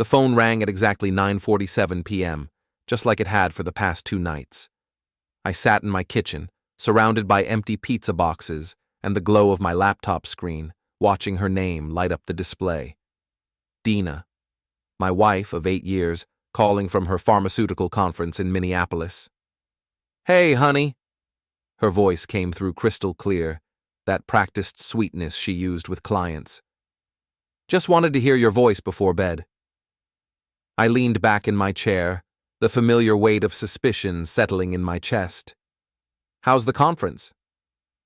The phone rang at exactly 9:47 p.m., just like it had for the past 2 nights. I sat in my kitchen, surrounded by empty pizza boxes and the glow of my laptop screen, watching her name light up the display. Dina, my wife of 8 years, calling from her pharmaceutical conference in Minneapolis. "Hey, honey." Her voice came through crystal clear, that practiced sweetness she used with clients. "Just wanted to hear your voice before bed." I leaned back in my chair, the familiar weight of suspicion settling in my chest. "How's the conference?"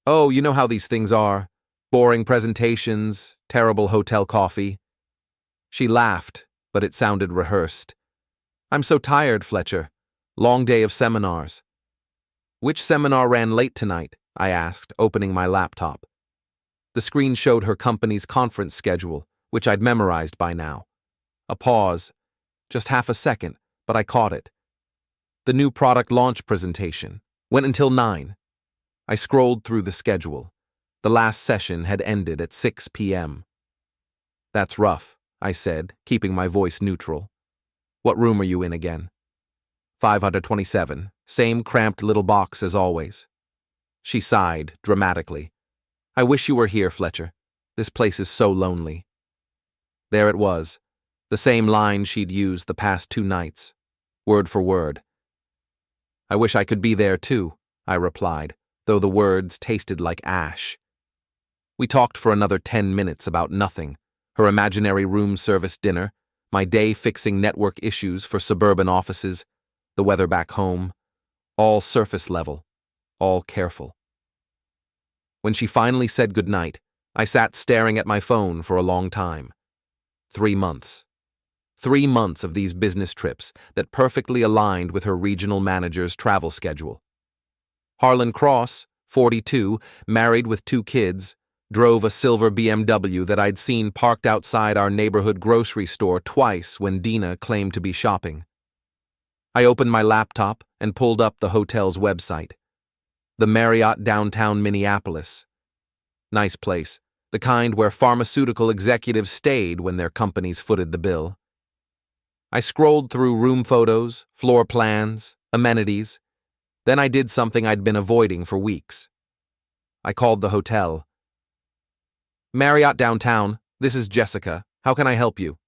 "Oh, you know how these things are. Boring presentations, terrible hotel coffee." She laughed, but it sounded rehearsed. "I'm so tired, Fletcher. Long day of seminars." "Which seminar ran late tonight?" I asked, opening my laptop. The screen showed her company's conference schedule, which I'd memorized by now. A pause, just half a second, but I caught it. The new product launch presentation went until 9. I scrolled through the schedule. The last session had ended at 6 p.m. "That's rough," I said, keeping my voice neutral. "What room are you in again?" 527, same cramped little box as always." She sighed, dramatically. "I wish you were here, Fletcher. This place is so lonely." There it was, the same line she'd used the past 2 nights, word for word. "I wish I could be there too," I replied, though the words tasted like ash. We talked for another 10 minutes about nothing, her imaginary room service dinner, my day-fixing network issues for suburban offices, the weather back home, all surface level, all careful. When she finally said goodnight, I sat staring at my phone for a long time. 3 months. 3 months of these business trips that perfectly aligned with her regional manager's travel schedule. Harlan Cross, 42, married with 2 kids, drove a silver BMW that I'd seen parked outside our neighborhood grocery store twice when Dina claimed to be shopping. I opened my laptop and pulled up the hotel's website. The Marriott Downtown Minneapolis. Nice place, the kind where pharmaceutical executives stayed when their companies footed the bill. I scrolled through room photos, floor plans, amenities. Then I did something I'd been avoiding for weeks. I called the hotel. "Marriott Downtown, this is Jessica. How can I help you?"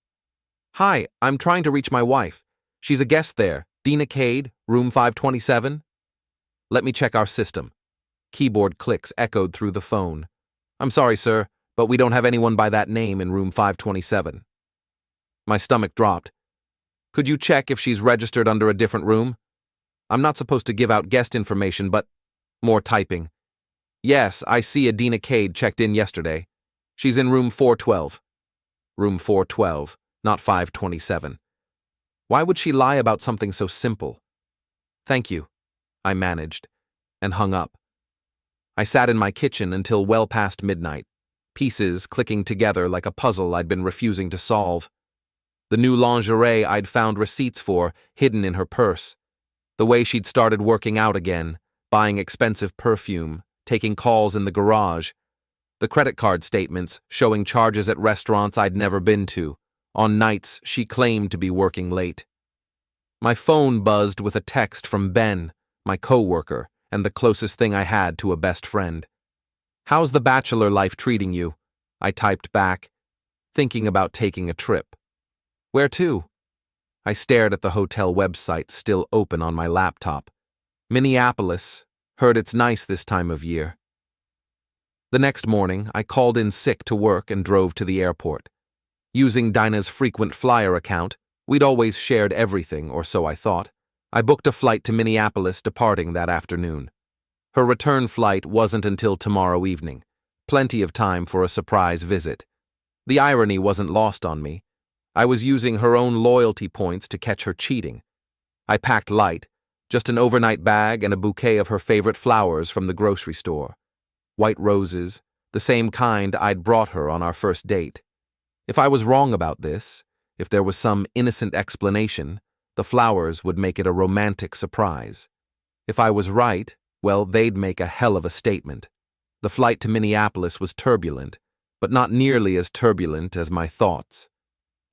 "Hi, I'm trying to reach my wife. She's a guest there. Dina Kade, room 527? "Let me check our system." Keyboard clicks echoed through the phone. "I'm sorry, sir, but we don't have anyone by that name in room 527. My stomach dropped. "Could you check if she's registered under a different room? I'm not supposed to give out guest information, but..." More typing. "Yes, I see a Dina Kade checked in yesterday. She's in room 412. Room 412, not 527. Why would she lie about something so simple? "Thank you," I managed, and hung up. I sat in my kitchen until well past midnight, pieces clicking together like a puzzle I'd been refusing to solve. The new lingerie I'd found receipts for hidden in her purse. The way she'd started working out again, buying expensive perfume, taking calls in the garage. The credit card statements showing charges at restaurants I'd never been to, on nights she claimed to be working late. My phone buzzed with a text from Ben, my coworker, and the closest thing I had to a best friend. "How's the bachelor life treating you?" I typed back, thinking about taking a trip. "Where to?" I stared at the hotel website still open on my laptop. Minneapolis. Heard it's nice this time of year. The next morning, I called in sick to work and drove to the airport. Using Dina's frequent flyer account, we'd always shared everything, or so I thought. I booked a flight to Minneapolis departing that afternoon. Her return flight wasn't until tomorrow evening, plenty of time for a surprise visit. The irony wasn't lost on me. I was using her own loyalty points to catch her cheating. I packed light, just an overnight bag and a bouquet of her favorite flowers from the grocery store. White roses, the same kind I'd brought her on our first date. If I was wrong about this, if there was some innocent explanation, the flowers would make it a romantic surprise. If I was right, well, they'd make a hell of a statement. The flight to Minneapolis was turbulent, but not nearly as turbulent as my thoughts.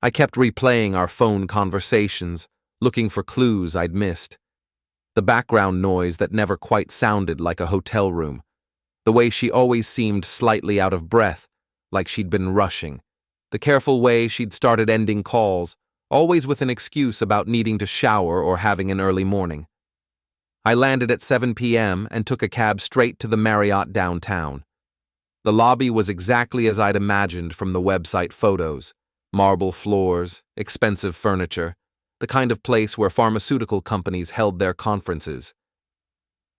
I kept replaying our phone conversations, looking for clues I'd missed. The background noise that never quite sounded like a hotel room. The way she always seemed slightly out of breath, like she'd been rushing. The careful way she'd started ending calls, always with an excuse about needing to shower or having an early morning. I landed at 7 p.m. and took a cab straight to the Marriott Downtown. The lobby was exactly as I'd imagined from the website photos. Marble floors, expensive furniture, the kind of place where pharmaceutical companies held their conferences.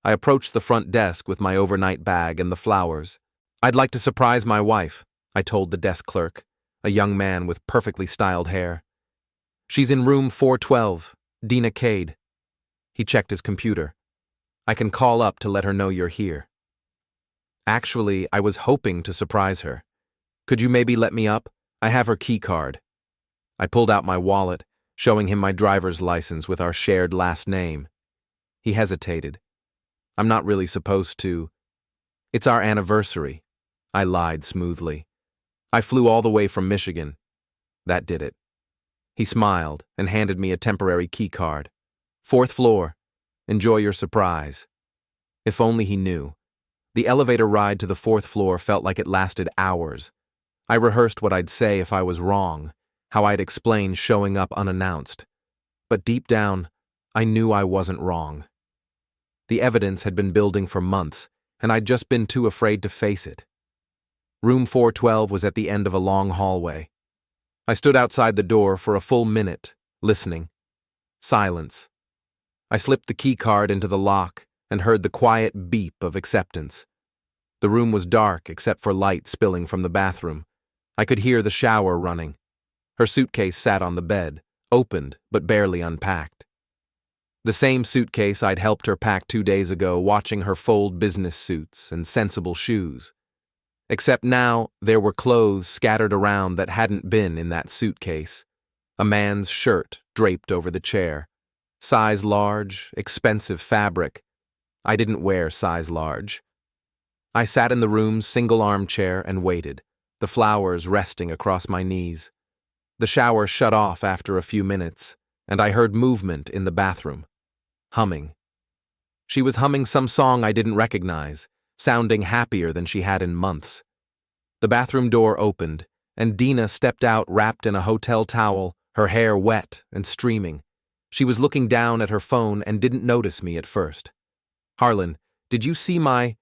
I approached the front desk with my overnight bag and the flowers. "I'd like to surprise my wife," I told the desk clerk, a young man with perfectly styled hair. "She's in room 412, Dina Kade." He checked his computer. "I can call up to let her know you're here." Actually, I was hoping to surprise her. "Could you maybe let me up? I have her keycard." I pulled out my wallet, showing him my driver's license with our shared last name. He hesitated. "I'm not really supposed to." "It's our anniversary," I lied smoothly. "I flew all the way from Michigan." That did it. He smiled and handed me a temporary keycard. "4th floor. Enjoy your surprise." If only he knew. The elevator ride to the 4th floor felt like it lasted hours. I rehearsed what I'd say if I was wrong, how I'd explain showing up unannounced. But deep down, I knew I wasn't wrong. The evidence had been building for months, and I'd just been too afraid to face it. Room 412 was at the end of a long hallway. I stood outside the door for a full minute, listening. Silence. I slipped the keycard into the lock and heard the quiet beep of acceptance. The room was dark except for light spilling from the bathroom. I could hear the shower running. Her suitcase sat on the bed, opened but barely unpacked. The same suitcase I'd helped her pack 2 days ago, watching her fold business suits and sensible shoes. Except now, there were clothes scattered around that hadn't been in that suitcase. A man's shirt draped over the chair. Size large, expensive fabric. I didn't wear size large. I sat in the room's single armchair and waited, the flowers resting across my knees. The shower shut off after a few minutes, and I heard movement in the bathroom. Humming. She was humming some song I didn't recognize, sounding happier than she had in months. The bathroom door opened, and Dina stepped out wrapped in a hotel towel, her hair wet and streaming. She was looking down at her phone and didn't notice me at first. "Harlan, did you see my—"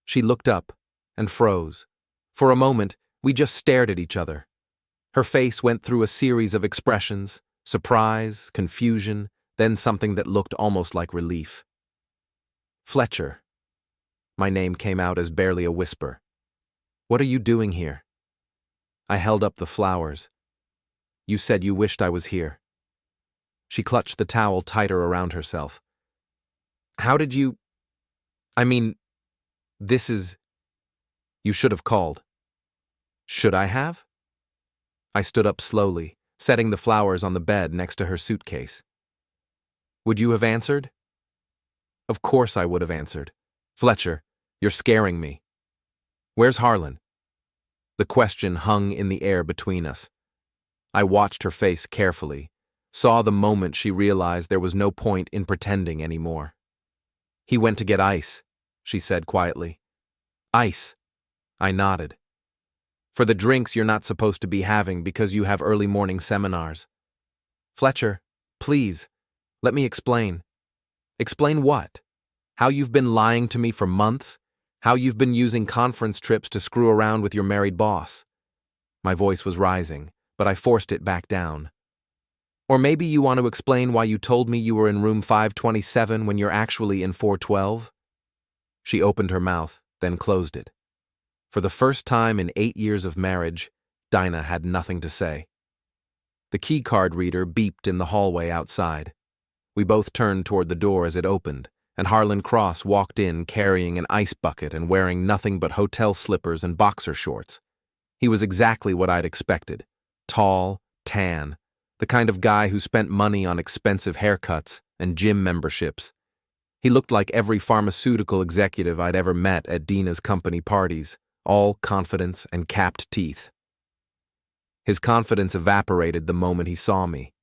She looked up and froze. For a moment, we just stared at each other. Her face went through a series of expressions, surprise, confusion, then something that looked almost like relief. "Fletcher." My name came out as barely a whisper. "What are you doing here?" I held up the flowers. "You said you wished I was here." She clutched the towel tighter around herself. "How did you— I mean, this is— You should have called." "Should I have?" I stood up slowly, setting the flowers on the bed next to her suitcase. "Would you have answered?" "Of course I would have answered. Fletcher, you're scaring me." "Where's Harlan?" The question hung in the air between us. I watched her face carefully, saw the moment she realized there was no point in pretending anymore. "He went to get ice," she said quietly. "Ice?" I nodded. "For the drinks you're not supposed to be having because you have early morning seminars." "Fletcher, please, let me explain." "Explain what? How you've been lying to me for months? How you've been using conference trips to screw around with your married boss?" My voice was rising, but I forced it back down. "Or maybe you want to explain why you told me you were in room 527 when you're actually in 412? She opened her mouth, then closed it. For the first time in 8 years of marriage, Dina had nothing to say. The keycard reader beeped in the hallway outside. We both turned toward the door as it opened, and Harlan Cross walked in carrying an ice bucket and wearing nothing but hotel slippers and boxer shorts. He was exactly what I'd expected. Tall, tan, the kind of guy who spent money on expensive haircuts and gym memberships. He looked like every pharmaceutical executive I'd ever met at Dina's company parties, all confidence and capped teeth. His confidence evaporated the moment he saw me.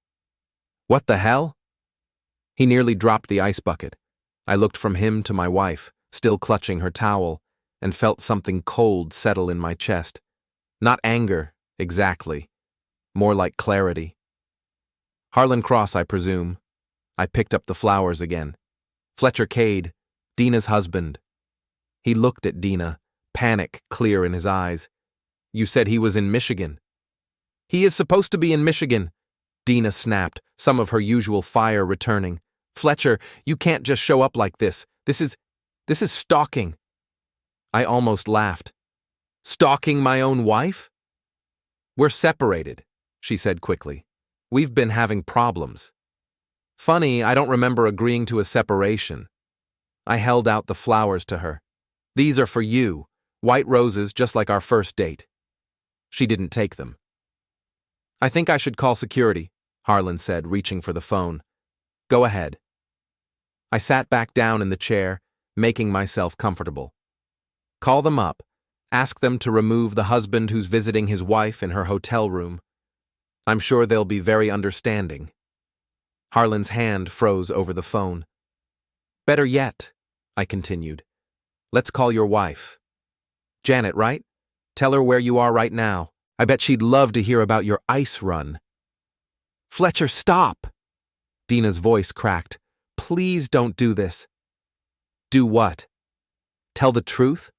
What the hell? He nearly dropped the ice bucket. I looked from him to my wife, still clutching her towel, and felt something cold settle in my chest. Not anger, exactly. More like clarity. Harlan Cross, I presume. I picked up the flowers again. Fletcher Kade, Dina's husband. He looked at Dina, panic clear in his eyes. You said he was in Michigan. He is supposed to be in Michigan, Dina snapped, some of her usual fire returning. Fletcher, you can't just show up like this. This is stalking. I almost laughed. Stalking my own wife? We're separated, she said quickly. We've been having problems. Funny, I don't remember agreeing to a separation. I held out the flowers to her. These are for you, white roses just like our first date. She didn't take them. I think I should call security, Harlan said, reaching for the phone. Go ahead. I sat back down in the chair, making myself comfortable. Call them up. Ask them to remove the husband who's visiting his wife in her hotel room. I'm sure they'll be very understanding. Harlan's hand froze over the phone. Better yet, I continued. Let's call your wife. Janet, right? Tell her where you are right now. I bet she'd love to hear about your ice run. Fletcher, stop! Dina's voice cracked. Please don't do this. Do what? Tell the truth?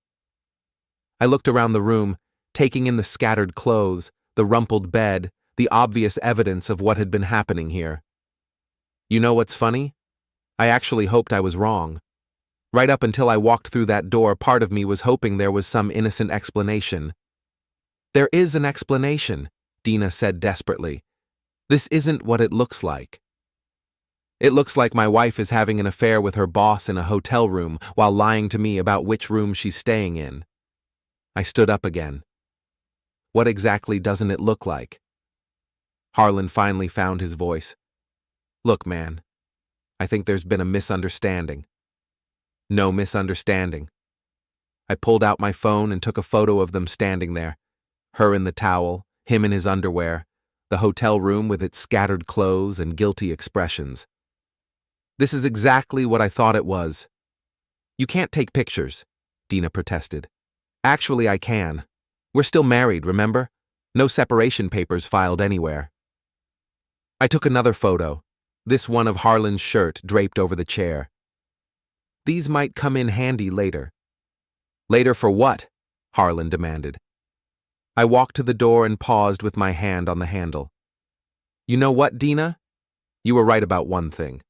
I looked around the room, taking in the scattered clothes, the rumpled bed, the obvious evidence of what had been happening here. You know what's funny? I actually hoped I was wrong. Right up until I walked through that door, part of me was hoping there was some innocent explanation. There is an explanation, Dina said desperately. This isn't what it looks like. It looks like my wife is having an affair with her boss in a hotel room while lying to me about which room she's staying in. I stood up again. What exactly doesn't it look like? Harlan finally found his voice. Look, man, I think there's been a misunderstanding. No misunderstanding. I pulled out my phone and took a photo of them standing there. Her in the towel, him in his underwear, the hotel room with its scattered clothes and guilty expressions. This is exactly what I thought it was. You can't take pictures, Dina protested. Actually, I can. We're still married, remember? No separation papers filed anywhere. I took another photo, this one of Harlan's shirt draped over the chair. These might come in handy later. Later for what? Harlan demanded. I walked to the door and paused with my hand on the handle. You know what, Dina? You were right about one thing.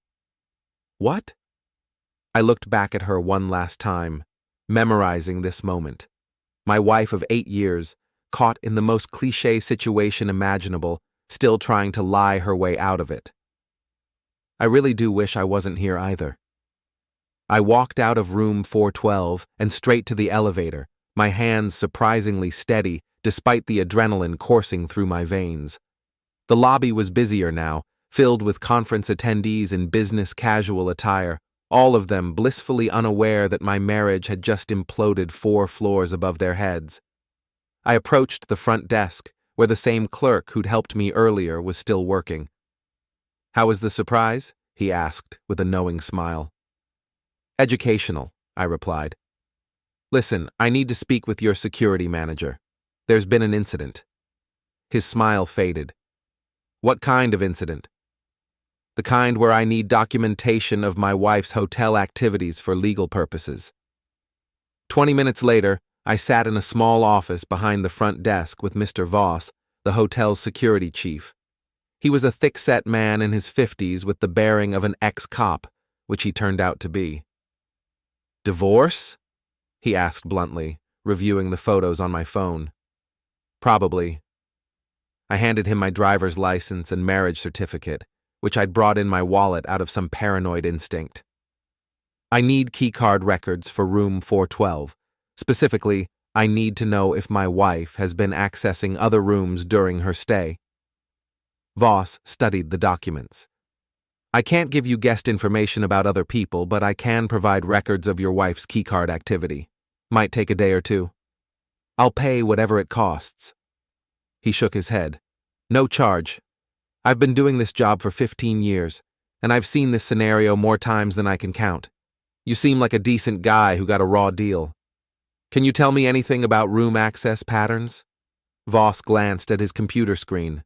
What? I looked back at her one last time, memorizing this moment. My wife of 8 years, caught in the most cliché situation imaginable, still trying to lie her way out of it. I really do wish I wasn't here either. I walked out of room 412 and straight to the elevator, my hands surprisingly steady despite the adrenaline coursing through my veins. The lobby was busier now, filled with conference attendees in business casual attire, all of them blissfully unaware that my marriage had just imploded 4 floors above their heads. I approached the front desk, where the same clerk who'd helped me earlier was still working. How was the surprise? He asked, with a knowing smile. Educational, I replied. Listen, I need to speak with your security manager. There's been an incident. His smile faded. What kind of incident? The kind where I need documentation of my wife's hotel activities for legal purposes. 20 minutes later, I sat in a small office behind the front desk with Mr. Voss, the hotel's security chief. He was a thick-set man in his 50s with the bearing of an ex-cop, which he turned out to be. Divorce? He asked bluntly, reviewing the photos on my phone. Probably. I handed him my driver's license and marriage certificate, which I'd brought in my wallet out of some paranoid instinct. I need keycard records for room 412. Specifically, I need to know if my wife has been accessing other rooms during her stay. Voss studied the documents. I can't give you guest information about other people, but I can provide records of your wife's keycard activity. Might take a day or two. I'll pay whatever it costs. He shook his head. No charge. I've been doing this job for 15 years, and I've seen this scenario more times than I can count. You seem like a decent guy who got a raw deal. Can you tell me anything about room access patterns? Voss glanced at his computer screen.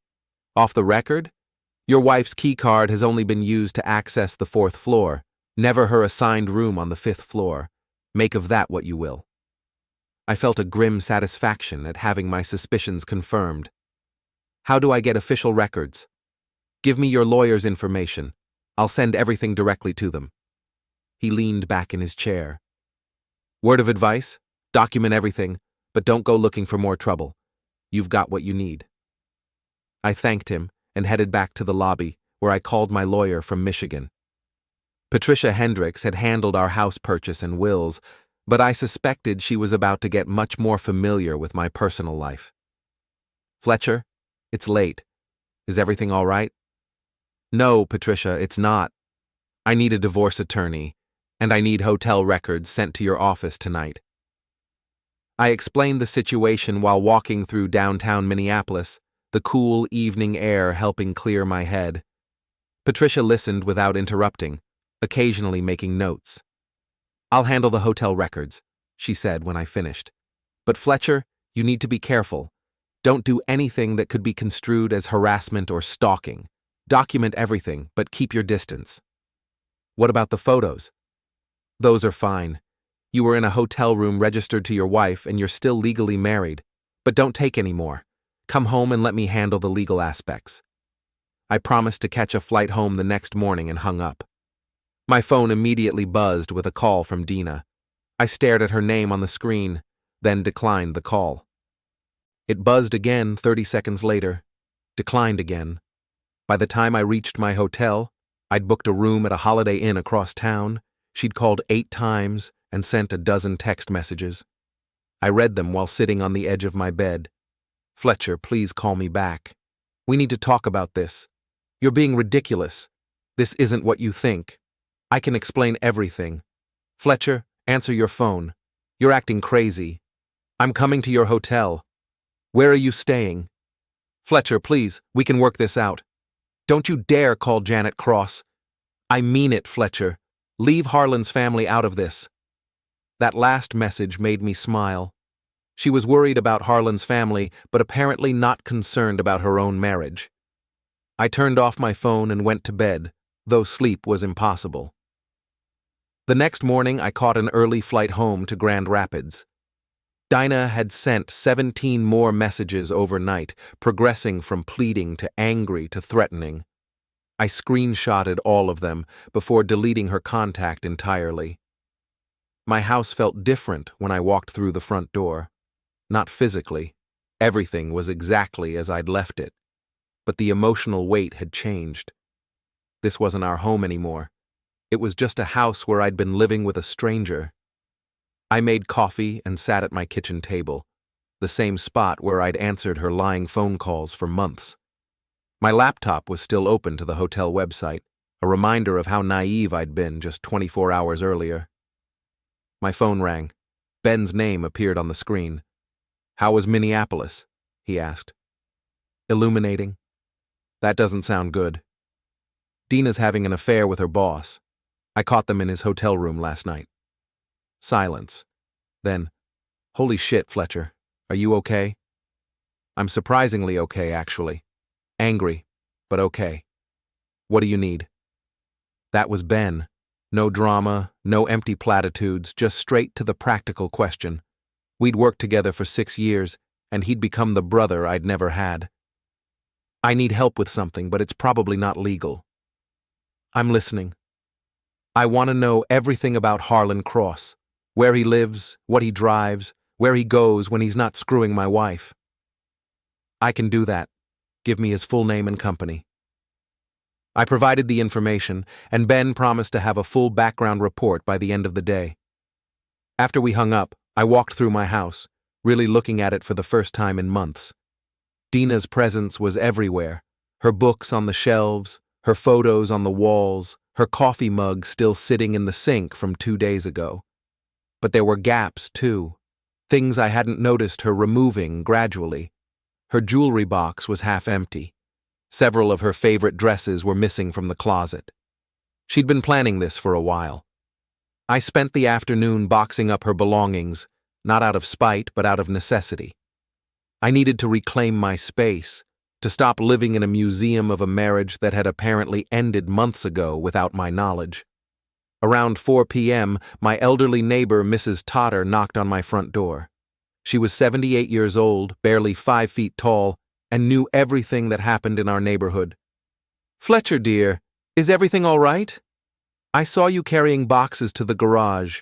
Off the record? Your wife's keycard has only been used to access the 4th floor, never her assigned room on the 5th floor. Make of that what you will. I felt a grim satisfaction at having my suspicions confirmed. How do I get official records? Give me your lawyer's information. I'll send everything directly to them. He leaned back in his chair. Word of advice? Document everything, but don't go looking for more trouble. You've got what you need. I thanked him and headed back to the lobby, where I called my lawyer from Michigan. Patricia Hendricks had handled our house purchase and wills, but I suspected she was about to get much more familiar with my personal life. Fletcher, it's late. Is everything all right? No, Patricia, it's not. I need a divorce attorney, and I need hotel records sent to your office tonight. I explained the situation while walking through downtown Minneapolis, the cool evening air helping clear my head. Patricia listened without interrupting, occasionally making notes. I'll handle the hotel records, she said when I finished. But Fletcher, you need to be careful. Don't do anything that could be construed as harassment or stalking. Document everything, but keep your distance. What about the photos? Those are fine. You were in a hotel room registered to your wife and you're still legally married. But don't take any more. Come home and let me handle the legal aspects. I promised to catch a flight home the next morning and hung up. My phone immediately buzzed with a call from Dina. I stared at her name on the screen, then declined the call. It buzzed again 30 seconds later, declined again. By the time I reached my hotel, I'd booked a room at a Holiday Inn across town. She'd called 8 times and sent a dozen text messages. I read them while sitting on the edge of my bed. Fletcher, please call me back. We need to talk about this. You're being ridiculous. This isn't what you think. I can explain everything. Fletcher, answer your phone. You're acting crazy. I'm coming to your hotel. Where are you staying? Fletcher, please, we can work this out. Don't you dare call Janet Cross. I mean it, Fletcher. Leave Harlan's family out of this. That last message made me smile. She was worried about Harlan's family, but apparently not concerned about her own marriage. I turned off my phone and went to bed, though sleep was impossible. The next morning, I caught an early flight home to Grand Rapids. Dina had sent 17 more messages overnight, progressing from pleading to angry to threatening. I screenshotted all of them before deleting her contact entirely. My house felt different when I walked through the front door. Not physically. Everything was exactly as I'd left it. But the emotional weight had changed. This wasn't our home anymore. It was just a house where I'd been living with a stranger. I made coffee and sat at my kitchen table, the same spot where I'd answered her lying phone calls for months. My laptop was still open to the hotel website, a reminder of how naive I'd been just 24 hours earlier. My phone rang. Ben's name appeared on the screen. How was Minneapolis? He asked. Illuminating. That doesn't sound good. Dina's having an affair with her boss. I caught them in his hotel room last night. Silence. Then, holy shit, Fletcher. Are you okay? I'm surprisingly okay, actually. Angry, but okay. What do you need? That was Ben. No drama, no empty platitudes, just straight to the practical question. We'd worked together for 6 years, and he'd become the brother I'd never had. I need help with something, but it's probably not legal. I'm listening. I want to know everything about Harlan Cross. Where he lives, what he drives, where he goes when he's not screwing my wife. I can do that. Give me his full name and company. I provided the information, and Ben promised to have a full background report by the end of the day. After we hung up, I walked through my house, really looking at it for the first time in months. Dina's presence was everywhere, her books on the shelves, her photos on the walls, her coffee mug still sitting in the sink from 2 days ago. But there were gaps, too, things I hadn't noticed her removing gradually. Her jewelry box was half empty. Several of her favorite dresses were missing from the closet. She'd been planning this for a while. I spent the afternoon boxing up her belongings, not out of spite, but out of necessity. I needed to reclaim my space, to stop living in a museum of a marriage that had apparently ended months ago without my knowledge. Around 4 p.m., my elderly neighbor, Mrs. Totter, knocked on my front door. She was 78 years old, barely 5 feet tall, and knew everything that happened in our neighborhood. "Fletcher, dear, is everything all right? I saw you carrying boxes to the garage."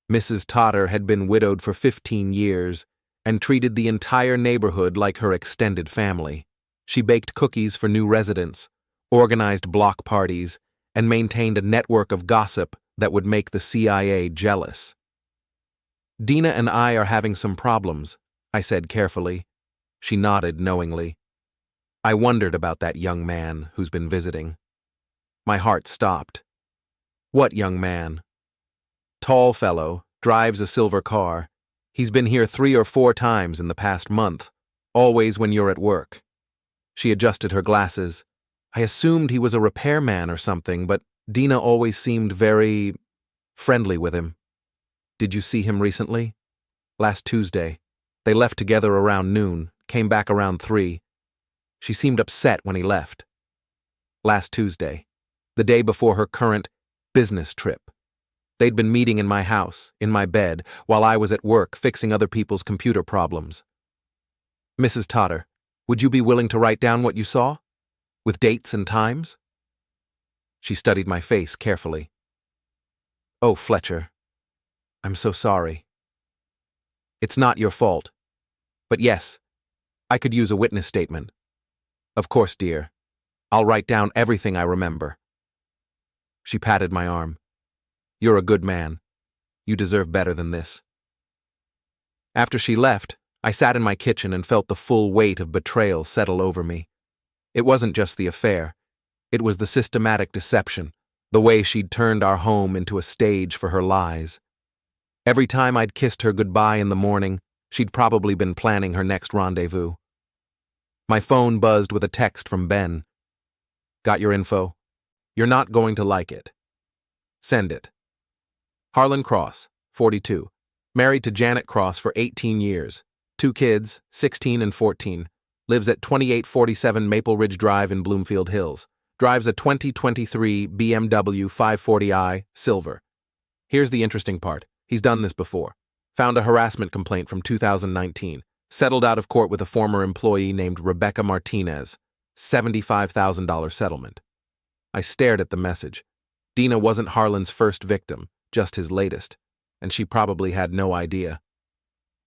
Mrs. Totter had been widowed for 15 years and treated the entire neighborhood like her extended family. She baked cookies for new residents, organized block parties, and maintained a network of gossip that would make the CIA jealous. "Dina and I are having some problems," I said carefully. She nodded knowingly. I wondered about that young man who's been visiting. My heart stopped. "What young man?" "Tall fellow, drives a silver car. He's been here 3 or 4 times in the past month, always when you're at work." She adjusted her glasses. I assumed he was a repairman or something, but Dina always seemed very friendly with him. "Did you see him recently?" "Last Tuesday. They left together around noon, came back around 3. She seemed upset when he left." "Last Tuesday, the day before her current business trip. They'd been meeting in my house, in my bed, while I was at work fixing other people's computer problems." "Mrs. Totter, would you be willing to write down what you saw? With dates and times?" She studied my face carefully. "Oh, Fletcher, I'm so sorry. It's not your fault. But yes, I could use a witness statement." "Of course, dear. I'll write down everything I remember." She patted my arm. "You're a good man. You deserve better than this." After she left, I sat in my kitchen and felt the full weight of betrayal settle over me. It wasn't just the affair. It was the systematic deception, the way she'd turned our home into a stage for her lies. Every time I'd kissed her goodbye in the morning, she'd probably been planning her next rendezvous. My phone buzzed with a text from Ben. "Got your info? You're not going to like it. Send it." Harlan Cross, 42, married to Janet Cross for 18 years, 2 kids, 16 and 14, lives at 2847 Maple Ridge Drive in Bloomfield Hills, drives a 2023 BMW 540i Silver. Here's the interesting part. He's done this before. Found a harassment complaint from 2019, settled out of court with a former employee named Rebecca Martinez, $75,000 settlement. I stared at the message. Dina wasn't Harlan's first victim, just his latest, and she probably had no idea.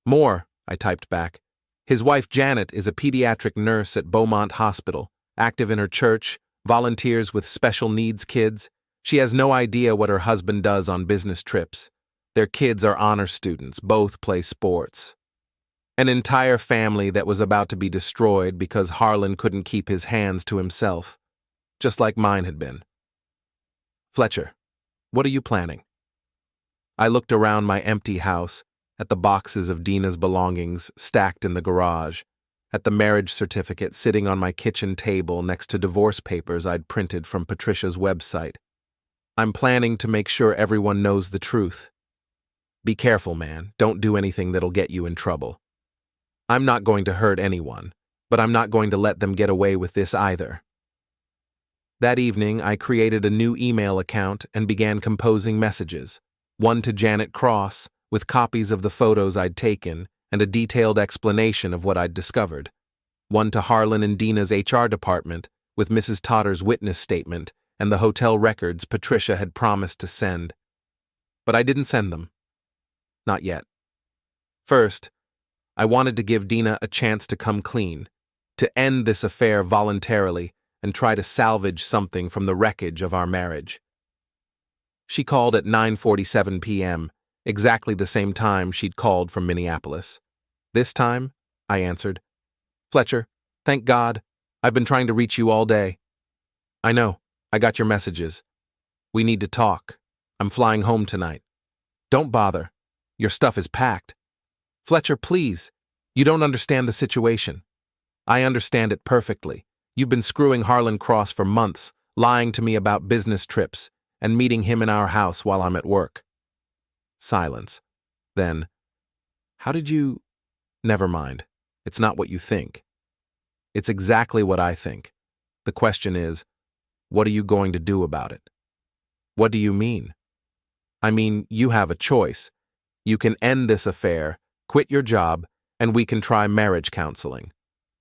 "More," I typed back. "His wife Janet is a pediatric nurse at Beaumont Hospital, active in her church, volunteers with special needs kids. She has no idea what her husband does on business trips. Their kids are honor students, both play sports. An entire family that was about to be destroyed because Harlan couldn't keep his hands to himself, just like mine had been. Fletcher, what are you planning?" I looked around my empty house, at the boxes of Dina's belongings stacked in the garage, at the marriage certificate sitting on my kitchen table next to divorce papers I'd printed from Patricia's website. "I'm planning to make sure everyone knows the truth. Be careful, man. Don't do anything that'll get you in trouble. I'm not going to hurt anyone, but I'm not going to let them get away with this either." That evening, I created a new email account and began composing messages, one to Janet Cross, with copies of the photos I'd taken and a detailed explanation of what I'd discovered, one to Harlan and Dina's HR department, with Mrs. Totter's witness statement and the hotel records Patricia had promised to send. But I didn't send them. Not yet. First, I wanted to give Dina a chance to come clean, to end this affair voluntarily and try to salvage something from the wreckage of our marriage. She called at 9:47 p.m., exactly the same time she'd called from Minneapolis. This time, I answered, "Fletcher, thank God. I've been trying to reach you all day." "I know. I got your messages. We need to talk. I'm flying home tonight." "Don't bother. Your stuff is packed." "Fletcher, please. You don't understand the situation. I understand it perfectly. You've been screwing Harlan Cross for months, lying to me about business trips, and meeting him in our house while I'm at work. Silence. Then, how did you... Never mind. It's not what you think. It's exactly what I think. The question is, what are you going to do about it? What do you mean? I mean, you have a choice. You can end this affair, quit your job, and we can try marriage counseling.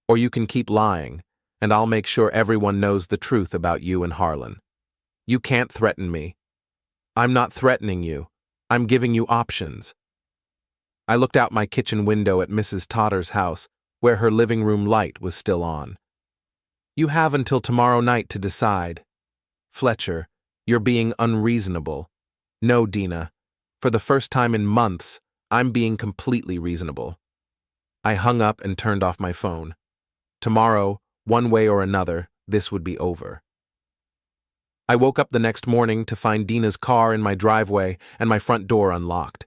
Or you can keep lying, and I'll make sure everyone knows the truth about you and Harlan. You can't threaten me. I'm not threatening you. I'm giving you options. I looked out my kitchen window at Mrs. Totter's house, where her living room light was still on. You have until tomorrow night to decide. Fletcher, you're being unreasonable. No, Dina. For the first time in months, I'm being completely reasonable. I hung up and turned off my phone. Tomorrow, one way or another, this would be over. I woke up the next morning to find Dina's car in my driveway and my front door unlocked.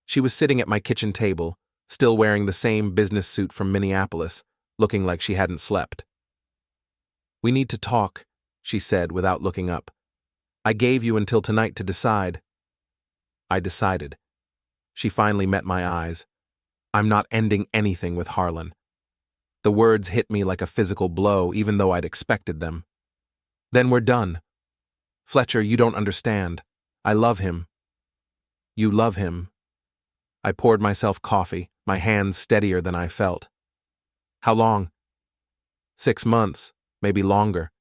She was sitting at my kitchen table, still wearing the same business suit from Minneapolis, looking like she hadn't slept. "We need to talk," she said without looking up. "I gave you until tonight to decide." I decided. She finally met my eyes. I'm not ending anything with Harlan. The words hit me like a physical blow, even though I'd expected them. "Then we're done. Fletcher, you don't understand. I love him." "You love him." I poured myself coffee, my hands steadier than I felt. "How long?" 6 months, maybe longer."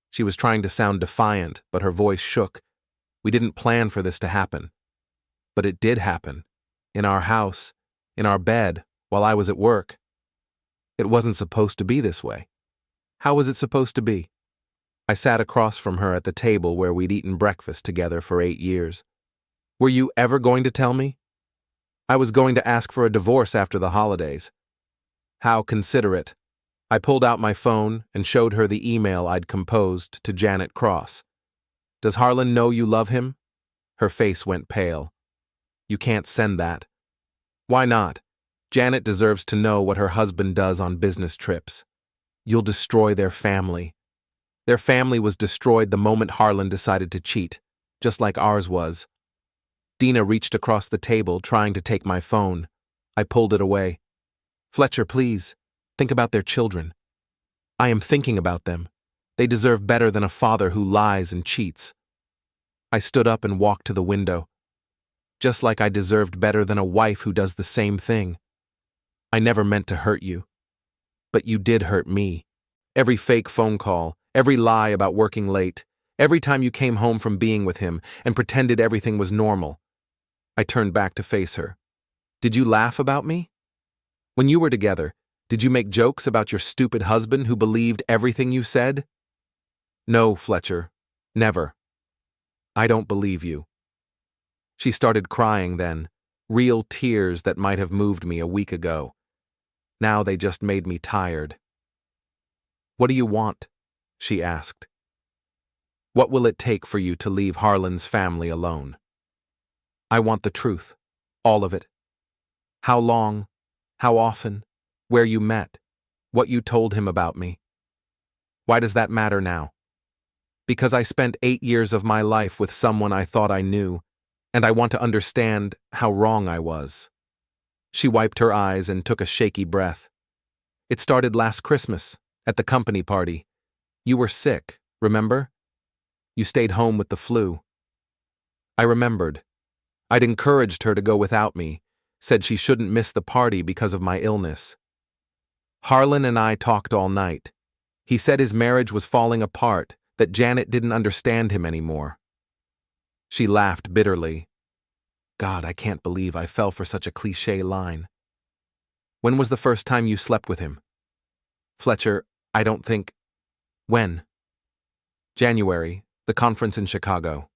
She was trying to sound defiant, but her voice shook. We didn't plan for this to happen. But it did happen. In our house, in our bed, while I was at work. It wasn't supposed to be this way. How was it supposed to be? I sat across from her at the table where we'd eaten breakfast together for 8 years. "Were you ever going to tell me?" "I was going to ask for a divorce after the holidays." "How considerate." I pulled out my phone and showed her the email I'd composed to Janet Cross. "Does Harlan know you love him?" Her face went pale. "You can't send that." "Why not? Janet deserves to know what her husband does on business trips. You'll destroy their family." Their family was destroyed the moment Harlan decided to cheat, just like ours was. Dina reached across the table, trying to take my phone. I pulled it away. "Fletcher, please, think about their children." "I am thinking about them. They deserve better than a father who lies and cheats." I stood up and walked to the window. "Just like I deserved better than a wife who does the same thing. I never meant to hurt you. But you did hurt me. Every fake phone call, every lie about working late, every time you came home from being with him and pretended everything was normal." I turned back to face her. "Did you laugh about me? When you were together, did you make jokes about your stupid husband who believed everything you said?" "No, Fletcher. Never." "I don't believe you." She started crying then, real tears that might have moved me a week ago. Now they just made me tired. "What do you want?" she asked. "What will it take for you to leave Harlan's family alone?" "I want the truth. All of it. How long, how often, where you met, what you told him about me." "Why does that matter now?" "Because I spent 8 years of my life with someone I thought I knew, and I want to understand how wrong I was." She wiped her eyes and took a shaky breath. "It started last Christmas, at the company party. You were sick, remember? You stayed home with the flu." I remembered. I'd encouraged her to go without me, said she shouldn't miss the party because of my illness. "Harlan and I talked all night. He said his marriage was falling apart, that Janet didn't understand him anymore." She laughed bitterly. God, I can't believe I fell for such a cliché line. "When was the first time you slept with him?" "Fletcher, I don't think..." "When?" "January, the conference in Chicago."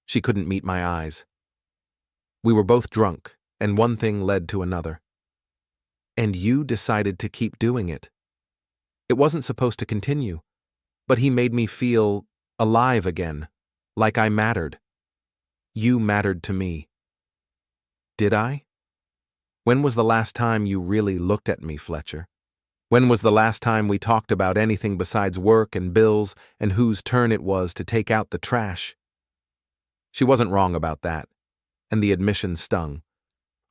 She couldn't meet my eyes. We were both drunk, and one thing led to another. "And you decided to keep doing it. It wasn't supposed to continue, but he made me feel alive again, like I mattered. You mattered to me." "Did I? When was the last time you really looked at me, Fletcher?" When was the last time we talked about anything besides work and bills and whose turn it was to take out the trash? She wasn't wrong about that, and the admission stung.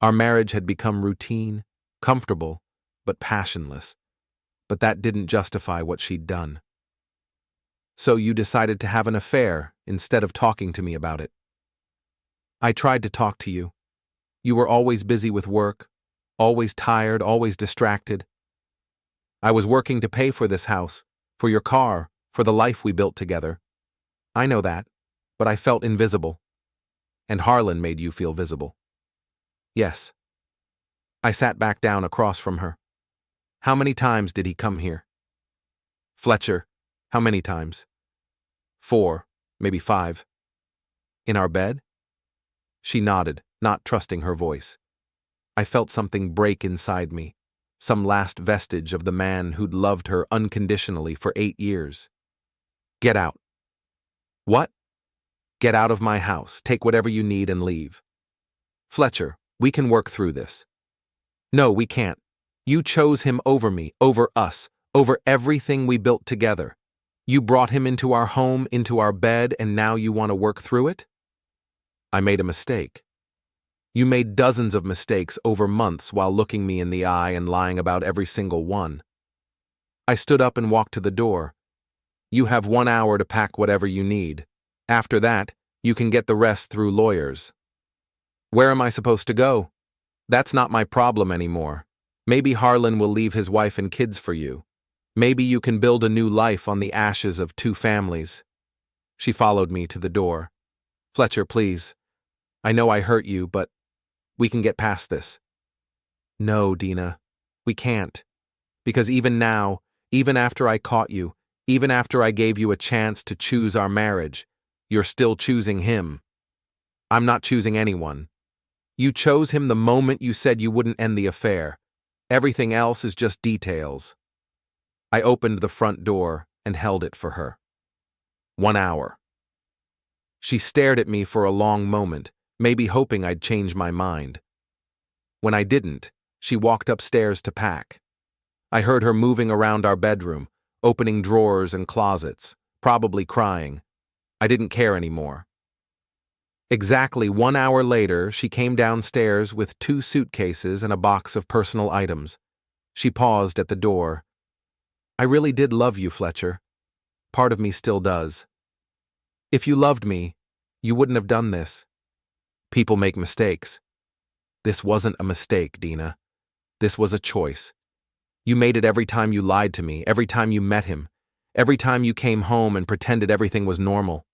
Our marriage had become routine, comfortable, but passionless. But that didn't justify what she'd done. So you decided to have an affair instead of talking to me about it. I tried to talk to you. You were always busy with work, always tired, always distracted. I was working to pay for this house, for your car, for the life we built together. I know that, but I felt invisible. And Harlan made you feel visible. Yes. I sat back down across from her. How many times did he come here? Fletcher, how many times? 4, maybe 5. In our bed? She nodded, not trusting her voice. I felt something break inside me, some last vestige of the man who'd loved her unconditionally for 8 years. Get out. What? Get out of my house, take whatever you need and leave. Fletcher, we can work through this. No, we can't. You chose him over me, over us, over everything we built together. You brought him into our home, into our bed, and now you want to work through it? I made a mistake. You made dozens of mistakes over months while looking me in the eye and lying about every single one. I stood up and walked to the door. You have 1 hour to pack whatever you need. After that, you can get the rest through lawyers. Where am I supposed to go? That's not my problem anymore. Maybe Harlan will leave his wife and kids for you. Maybe you can build a new life on the ashes of 2 families. She followed me to the door. Fletcher, please. I know I hurt you, but we can get past this. No, Dina, we can't. Because even now, even after I caught you, even after I gave you a chance to choose our marriage, you're still choosing him. I'm not choosing anyone. You chose him the moment you said you wouldn't end the affair. Everything else is just details. I opened the front door and held it for her. 1 hour. She stared at me for a long moment, maybe hoping I'd change my mind. When I didn't, she walked upstairs to pack. I heard her moving around our bedroom, opening drawers and closets, probably crying. I didn't care anymore. Exactly 1 hour later, she came downstairs with 2 suitcases and a box of personal items. She paused at the door. I really did love you, Fletcher. Part of me still does. If you loved me, you wouldn't have done this. People make mistakes. This wasn't a mistake, Dina. This was a choice. You made it every time you lied to me, every time you met him, every time you came home and pretended everything was normal.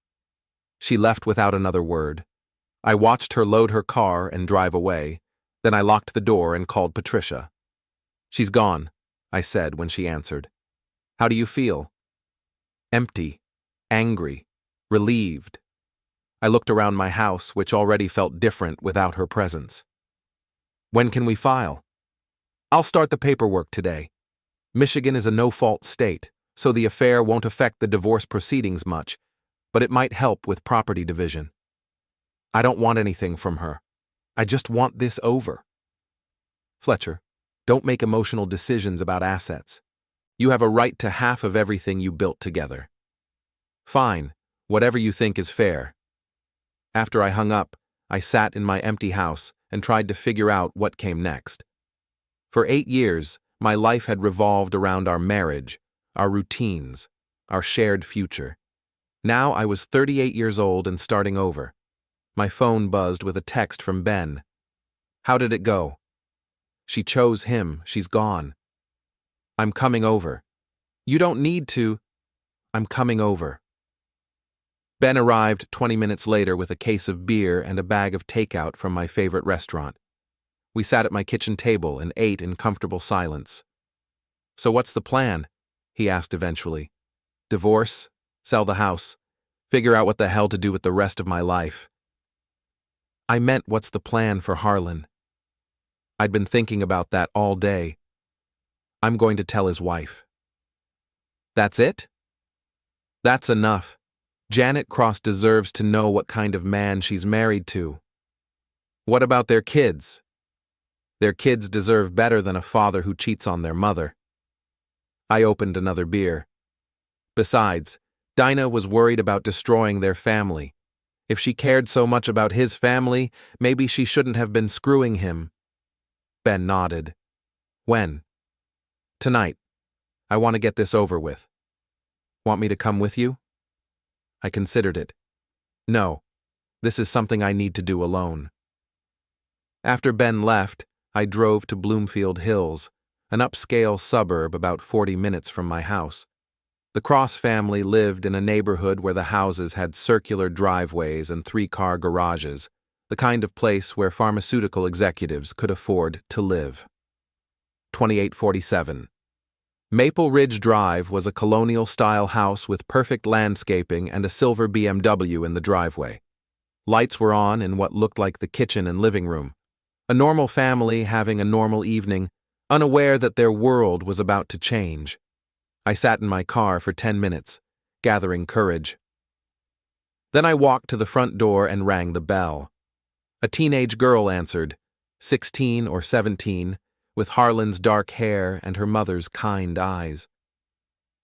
She left without another word. I watched her load her car and drive away. Then I locked the door and called Patricia. She's gone, I said when she answered. How do you feel? Empty, angry, relieved. I looked around my house, which already felt different without her presence. When can we file? I'll start the paperwork today. Michigan is a no-fault state, so the affair won't affect the divorce proceedings much, but it might help with property division. I don't want anything from her. I just want this over. Fletcher, don't make emotional decisions about assets. You have a right to half of everything you built together. Fine, whatever you think is fair. After I hung up, I sat in my empty house and tried to figure out what came next. For 8 years, my life had revolved around our marriage, our routines, our shared future. Now I was 38 years old and starting over. My phone buzzed with a text from Ben. How did it go? She chose him, she's gone. I'm coming over. You don't need to. I'm coming over. Ben arrived 20 minutes later with a case of beer and a bag of takeout from my favorite restaurant. We sat at my kitchen table and ate in comfortable silence. So what's the plan? He asked eventually. Divorce, sell the house, figure out what the hell to do with the rest of my life. I meant what's the plan for Harlan. I'd been thinking about that all day. I'm going to tell his wife. That's it? That's enough. Janet Cross deserves to know what kind of man she's married to. What about their kids? Their kids deserve better than a father who cheats on their mother. I opened another beer. Besides, Dina was worried about destroying their family. If she cared so much about his family, maybe she shouldn't have been screwing him. Ben nodded. When? Tonight. I want to get this over with. Want me to come with you? I considered it. No, this is something I need to do alone. After Ben left, I drove to Bloomfield Hills, an upscale suburb about 40 minutes from my house. The Cross family lived in a neighborhood where the houses had circular driveways and 3-car garages, the kind of place where pharmaceutical executives could afford to live. 2847. Maple Ridge Drive was a colonial-style house with perfect landscaping and a silver BMW in the driveway. Lights were on in what looked like the kitchen and living room. A normal family having a normal evening, unaware that their world was about to change. I sat in my car for 10 minutes, gathering courage. Then I walked to the front door and rang the bell. A teenage girl answered, 16 or 17, with Harlan's dark hair and her mother's kind eyes.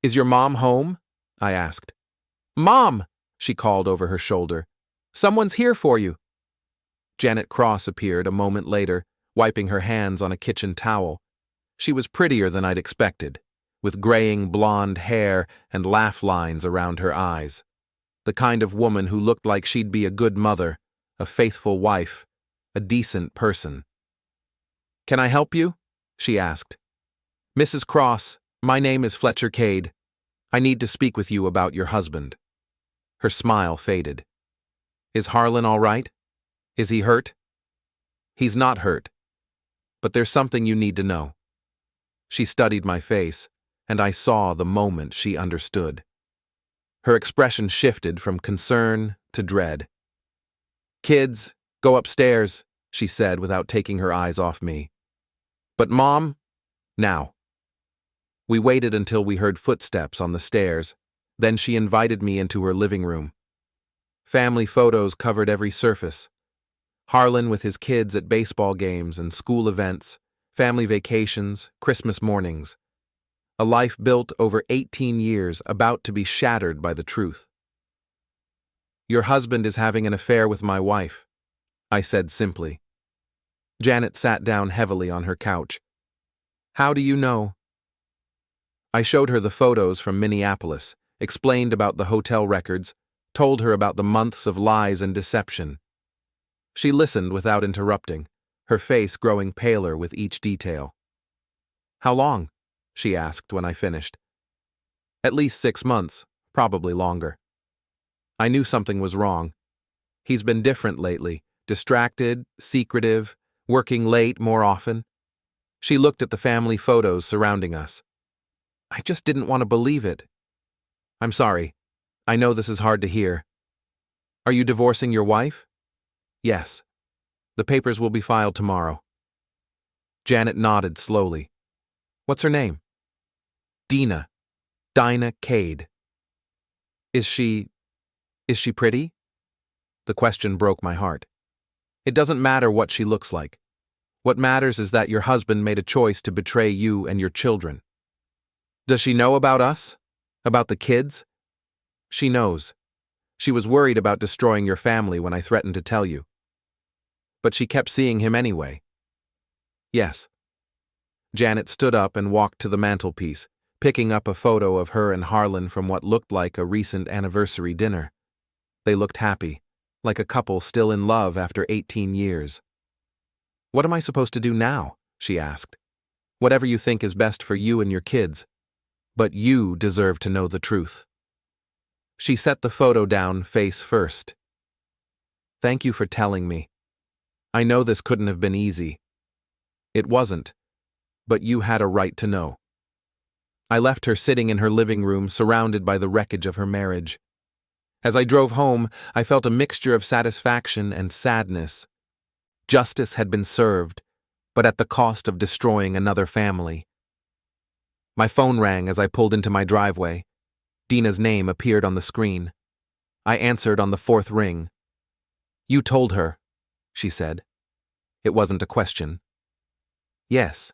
Is your mom home? I asked. Mom, she called over her shoulder. Someone's here for you. Janet Cross appeared a moment later, wiping her hands on a kitchen towel. She was prettier than I'd expected, with graying blonde hair and laugh lines around her eyes. The kind of woman who looked like she'd be a good mother, a faithful wife, a decent person. Can I help you? She asked. Mrs. Cross, my name is Fletcher Kade. I need to speak with you about your husband. Her smile faded. Is Harlan all right? Is he hurt? He's not hurt. But there's something you need to know. She studied my face, and I saw the moment she understood. Her expression shifted from concern to dread. Kids, go upstairs, she said without taking her eyes off me. But Mom, now. We waited until we heard footsteps on the stairs, then she invited me into her living room. Family photos covered every surface. Harlan with his kids at baseball games and school events, family vacations, Christmas mornings. A life built over 18 years about to be shattered by the truth. Your husband is having an affair with my wife, I said simply. Janet sat down heavily on her couch. How do you know? I showed her the photos from Minneapolis, explained about the hotel records, told her about the months of lies and deception. She listened without interrupting, her face growing paler with each detail. How long? She asked when I finished. At least 6 months, probably longer. I knew something was wrong. He's been different lately, distracted, secretive, working late more often. She looked at the family photos surrounding us. I just didn't want to believe it. I'm sorry. I know this is hard to hear. Are you divorcing your wife? Yes. The papers will be filed tomorrow. Janet nodded slowly. What's her name? Dina. Dina Kade. Is she pretty? The question broke my heart. It doesn't matter what she looks like. What matters is that your husband made a choice to betray you and your children. Does she know about us? About the kids? She knows. She was worried about destroying your family when I threatened to tell you. But she kept seeing him anyway. Yes. Janet stood up and walked to the mantelpiece, picking up a photo of her and Harlan from what looked like a recent anniversary dinner. They looked happy, like a couple still in love after 18 years. What am I supposed to do now? She asked. Whatever you think is best for you and your kids. But you deserve to know the truth. She set the photo down face first. Thank you for telling me. I know this couldn't have been easy. It wasn't, but you had a right to know. I left her sitting in her living room surrounded by the wreckage of her marriage. As I drove home, I felt a mixture of satisfaction and sadness. Justice had been served, but at the cost of destroying another family. My phone rang as I pulled into my driveway. Dina's name appeared on the screen. I answered on the 4th ring. You told her, she said. It wasn't a question. Yes.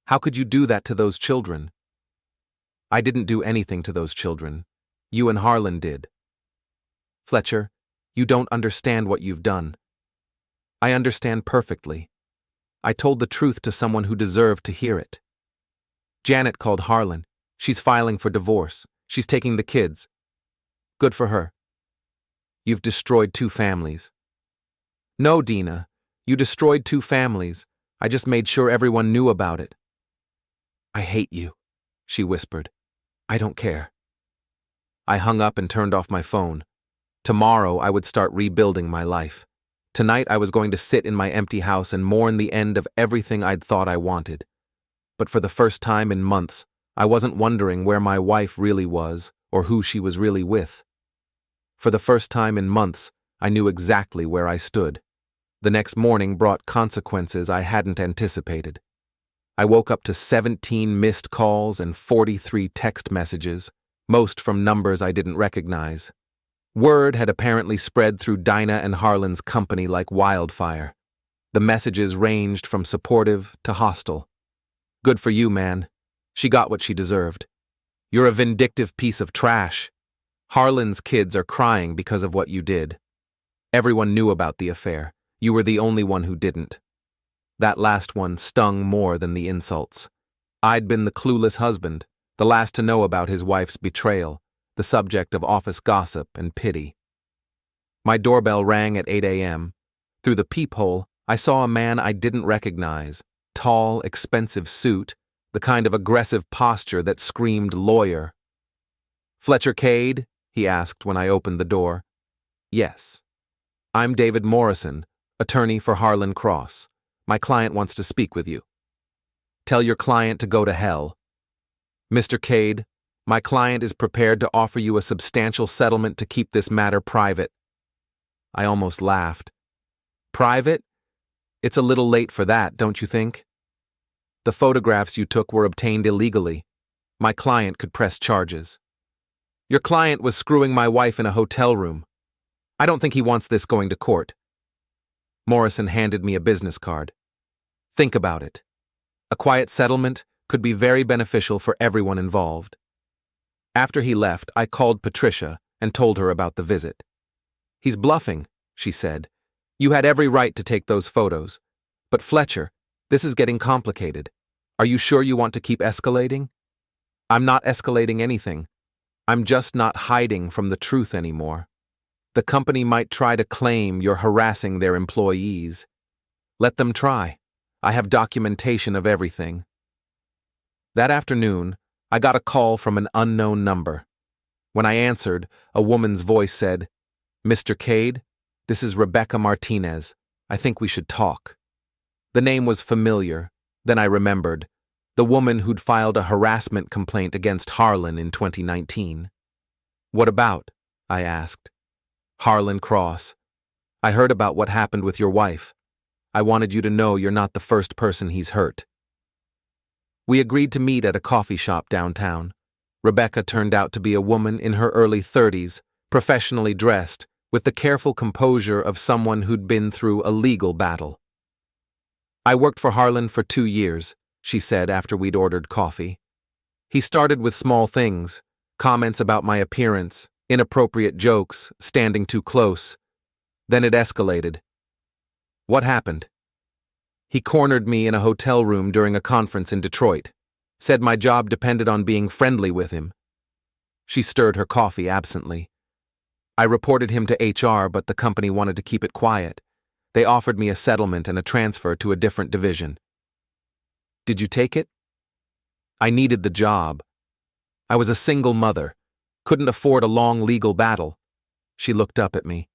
How could you do that to those children? I didn't do anything to those children. You and Harlan did. Fletcher, you don't understand what you've done. I understand perfectly. I told the truth to someone who deserved to hear it. Janet called Harlan. She's filing for divorce. She's taking the kids. Good for her. You've destroyed 2 families. No, Dina, you destroyed 2 families. I just made sure everyone knew about it. I hate you, she whispered. I don't care. I hung up and turned off my phone. Tomorrow I would start rebuilding my life. Tonight I was going to sit in my empty house and mourn the end of everything I'd thought I wanted. But for the first time in months, I wasn't wondering where my wife really was or who she was really with. For the first time in months, I knew exactly where I stood. The next morning brought consequences I hadn't anticipated. I woke up to 17 missed calls and 43 text messages, most from numbers I didn't recognize. Word had apparently spread through Dina and Harlan's company like wildfire. The messages ranged from supportive to hostile. Good for you, man. She got what she deserved. You're a vindictive piece of trash. Harlan's kids are crying because of what you did. Everyone knew about the affair. You were the only one who didn't. That last one stung more than the insults. I'd been the clueless husband, the last to know about his wife's betrayal, the subject of office gossip and pity. My doorbell rang at 8 a.m. Through the peephole, I saw a man I didn't recognize, tall, expensive suit, the kind of aggressive posture that screamed lawyer. Fletcher Kade? He asked when I opened the door. Yes. I'm David Morrison, attorney for Harlan Cross. My client wants to speak with you. Tell your client to go to hell. Mr. Kade, my client is prepared to offer you a substantial settlement to keep this matter private. I almost laughed. Private? It's a little late for that, don't you think? The photographs you took were obtained illegally. My client could press charges. Your client was screwing my wife in a hotel room. I don't think he wants this going to court. Morrison handed me a business card. Think about it. A quiet settlement could be very beneficial for everyone involved. After he left, I called Patricia and told her about the visit. He's bluffing, she said. You had every right to take those photos. But Fletcher, this is getting complicated. Are you sure you want to keep escalating? I'm not escalating anything. I'm just not hiding from the truth anymore. The company might try to claim you're harassing their employees. Let them try. I have documentation of everything. That afternoon, I got a call from an unknown number. When I answered, a woman's voice said, Mr. Kade, this is Rebecca Martinez. I think we should talk. The name was familiar. Then I remembered. The woman who'd filed a harassment complaint against Harlan in 2019. What about? I asked. Harlan Cross. I heard about what happened with your wife. I wanted you to know you're not the first person he's hurt. We agreed to meet at a coffee shop downtown. Rebecca turned out to be a woman in her early 30s, professionally dressed, with the careful composure of someone who'd been through a legal battle. I worked for Harlan for 2 years, she said after we'd ordered coffee. He started with small things, comments about my appearance, inappropriate jokes, standing too close. Then it escalated. What happened? He cornered me in a hotel room during a conference in Detroit, said my job depended on being friendly with him. She stirred her coffee absently. I reported him to HR, but the company wanted to keep it quiet. They offered me a settlement and a transfer to a different division. Did you take it? I needed the job. I was a single mother, couldn't afford a long legal battle. She looked up at me.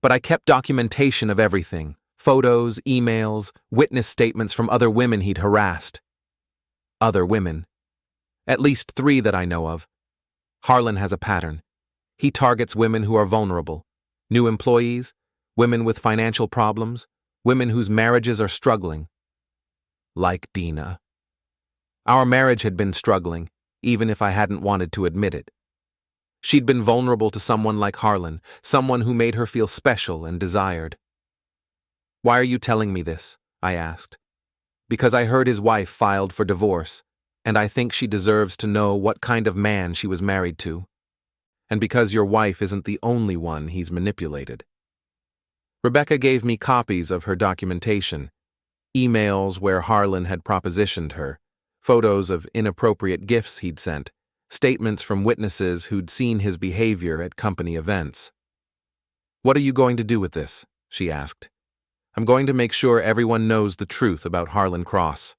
But I kept documentation of everything, photos, emails, witness statements from other women he'd harassed. Other women. At least 3 that I know of. Harlan has a pattern. He targets women who are vulnerable, new employees, women with financial problems, women whose marriages are struggling. Like Dina. Our marriage had been struggling, even if I hadn't wanted to admit it. She'd been vulnerable to someone like Harlan, someone who made her feel special and desired. Why are you telling me this? I asked. Because I heard his wife filed for divorce. And I think she deserves to know what kind of man she was married to. And because your wife isn't the only one he's manipulated. Rebecca gave me copies of her documentation, emails where Harlan had propositioned her, photos of inappropriate gifts he'd sent, statements from witnesses who'd seen his behavior at company events. "What are you going to do with this?" she asked. "I'm going to make sure everyone knows the truth about Harlan Cross."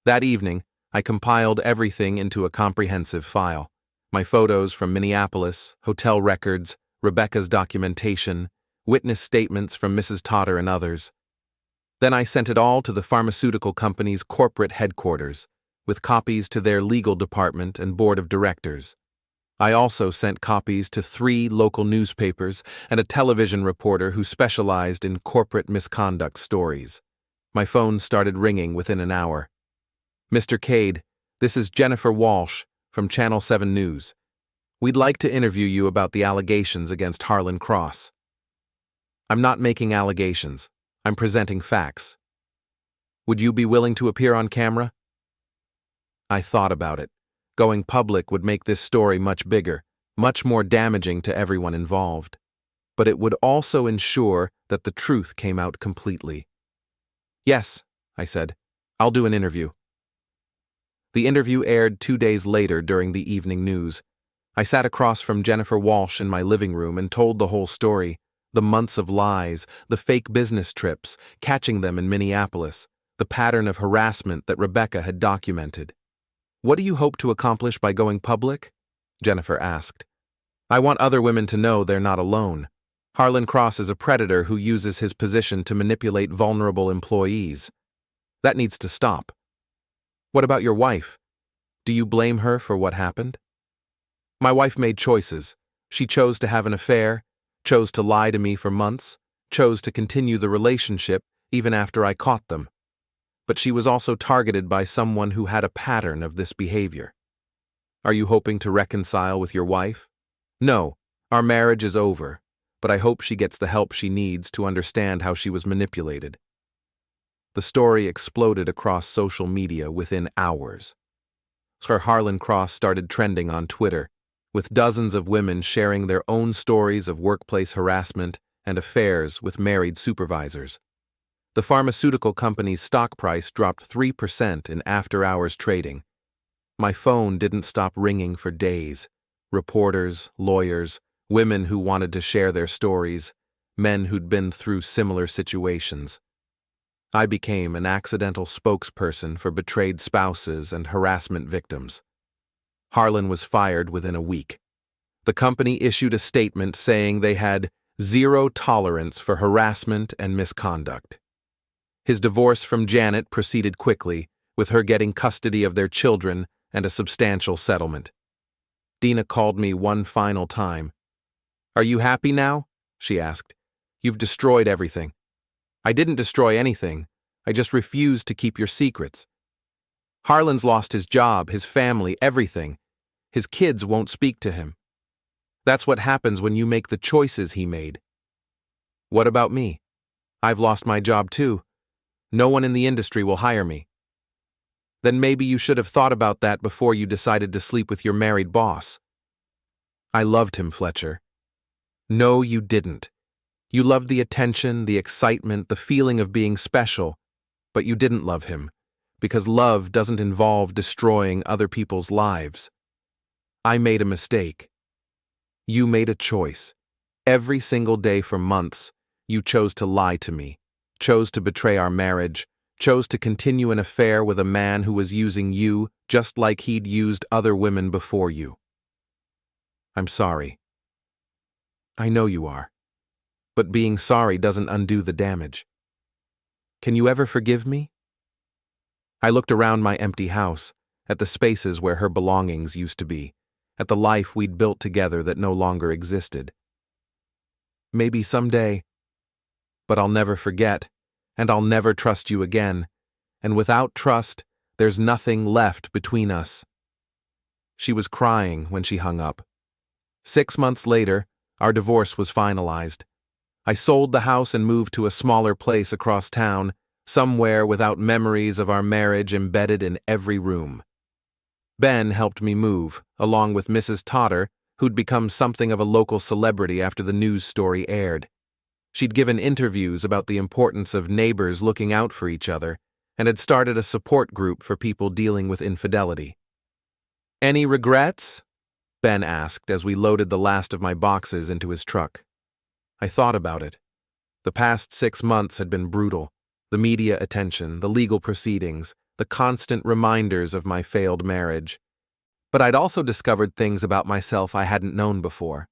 That evening, I compiled everything into a comprehensive file. My photos from Minneapolis, hotel records, Rebecca's documentation, witness statements from Mrs. Totter and others. Then I sent it all to the pharmaceutical company's corporate headquarters, with copies to their legal department and board of directors. I also sent copies to 3 local newspapers and a television reporter who specialized in corporate misconduct stories. My phone started ringing within an hour. "Mr. Kade, this is Jennifer Walsh from Channel 7 News. We'd like to interview you about the allegations against Harlan Cross." "I'm not making allegations. I'm presenting facts. Would you be willing to appear on camera?" I thought about it. Going public would make this story much bigger, much more damaging to everyone involved. But it would also ensure that the truth came out completely. "Yes," I said. "I'll do an interview." The interview aired 2 days later during the evening news. I sat across from Jennifer Walsh in my living room and told the whole story. The months of lies, the fake business trips, catching them in Minneapolis, the pattern of harassment that Rebecca had documented. "What do you hope to accomplish by going public?" Jennifer asked. "I want other women to know they're not alone. Harlan Cross is a predator who uses his position to manipulate vulnerable employees. That needs to stop." "What about your wife? Do you blame her for what happened?" "My wife made choices. She chose to have an affair, chose to lie to me for months, chose to continue the relationship even after I caught them. But she was also targeted by someone who had a pattern of this behavior." "Are you hoping to reconcile with your wife?" "No, our marriage is over, but I hope she gets the help she needs to understand how she was manipulated." The story exploded across social media within hours. Sir Harlan Cross started trending on Twitter, with dozens of women sharing their own stories of workplace harassment and affairs with married supervisors. The pharmaceutical company's stock price dropped 3% in after-hours trading. My phone didn't stop ringing for days. Reporters, lawyers, women who wanted to share their stories, men who'd been through similar situations. I became an accidental spokesperson for betrayed spouses and harassment victims. Harlan was fired within a week. The company issued a statement saying they had zero tolerance for harassment and misconduct. His divorce from Janet proceeded quickly, with her getting custody of their children and a substantial settlement. Dina called me one final time. "Are you happy now?" she asked. "You've destroyed everything." "I didn't destroy anything. I just refused to keep your secrets. Harlan's lost his job, his family, everything. His kids won't speak to him. That's what happens when you make the choices he made." "What about me? I've lost my job too. No one in the industry will hire me." "Then maybe you should have thought about that before you decided to sleep with your married boss." "I loved him, Fletcher." "No, you didn't. You loved the attention, the excitement, the feeling of being special, but you didn't love him, because love doesn't involve destroying other people's lives. I made a mistake. You made a choice. Every single day for months, you chose to lie to me, chose to betray our marriage, chose to continue an affair with a man who was using you just like he'd used other women before you. I'm sorry. I know you are. But being sorry doesn't undo the damage. Can you ever forgive me?" I looked around my empty house, at the spaces where her belongings used to be, at the life we'd built together that no longer existed. "Maybe someday. But I'll never forget, and I'll never trust you again, and without trust, there's nothing left between us." She was crying when she hung up. 6 months later, our divorce was finalized. I sold the house and moved to a smaller place across town, somewhere without memories of our marriage embedded in every room. Ben helped me move, along with Mrs. Totter, who'd become something of a local celebrity after the news story aired. She'd given interviews about the importance of neighbors looking out for each other and had started a support group for people dealing with infidelity. "Any regrets?" Ben asked as we loaded the last of my boxes into his truck. I thought about it. The past 6 months had been brutal. The media attention, the legal proceedings, the constant reminders of my failed marriage. But I'd also discovered things about myself I hadn't known before.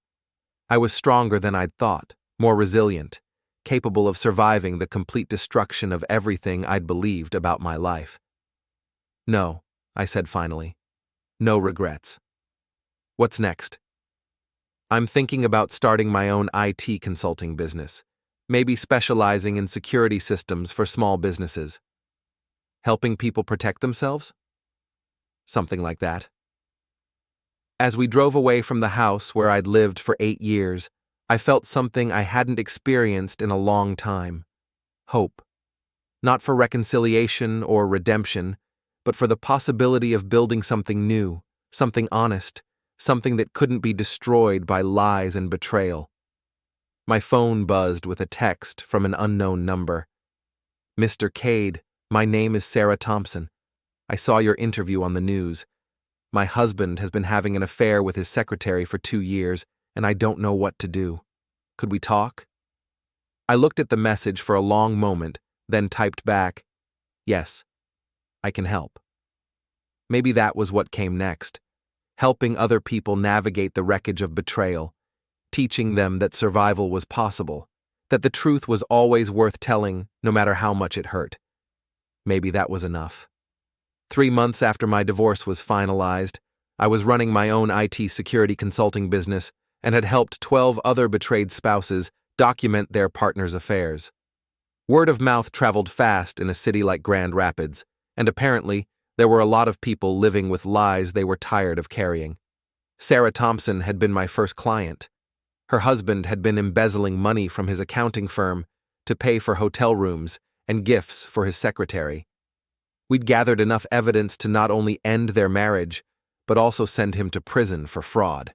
I was stronger than I'd thought, more resilient, capable of surviving the complete destruction of everything I'd believed about my life. "No," I said finally. "No regrets." "What's next?" "I'm thinking about starting my own IT consulting business, maybe specializing in security systems for small businesses." "Helping people protect themselves?" "Something like that." As we drove away from the house where I'd lived for 8 years, I felt something I hadn't experienced in a long time. Hope. Not for reconciliation or redemption, but for the possibility of building something new, something honest, something that couldn't be destroyed by lies and betrayal. My phone buzzed with a text from an unknown number. "Mr. Kade, my name is Sarah Thompson. I saw your interview on the news. My husband has been having an affair with his secretary for 2 years, and I don't know what to do. Could we talk?" I looked at the message for a long moment, then typed back, "Yes, I can help." Maybe that was what came next, helping other people navigate the wreckage of betrayal, teaching them that survival was possible, that the truth was always worth telling no matter how much it hurt. Maybe that was enough. 3 months after my divorce was finalized, I was running my own IT security consulting business and had helped 12 other betrayed spouses document their partners' affairs. Word of mouth traveled fast in a city like Grand Rapids, and apparently there were a lot of people living with lies they were tired of carrying. Sarah Thompson had been my first client. Her husband had been embezzling money from his accounting firm to pay for hotel rooms and gifts for his secretary. We'd gathered enough evidence to not only end their marriage, but also send him to prison for fraud.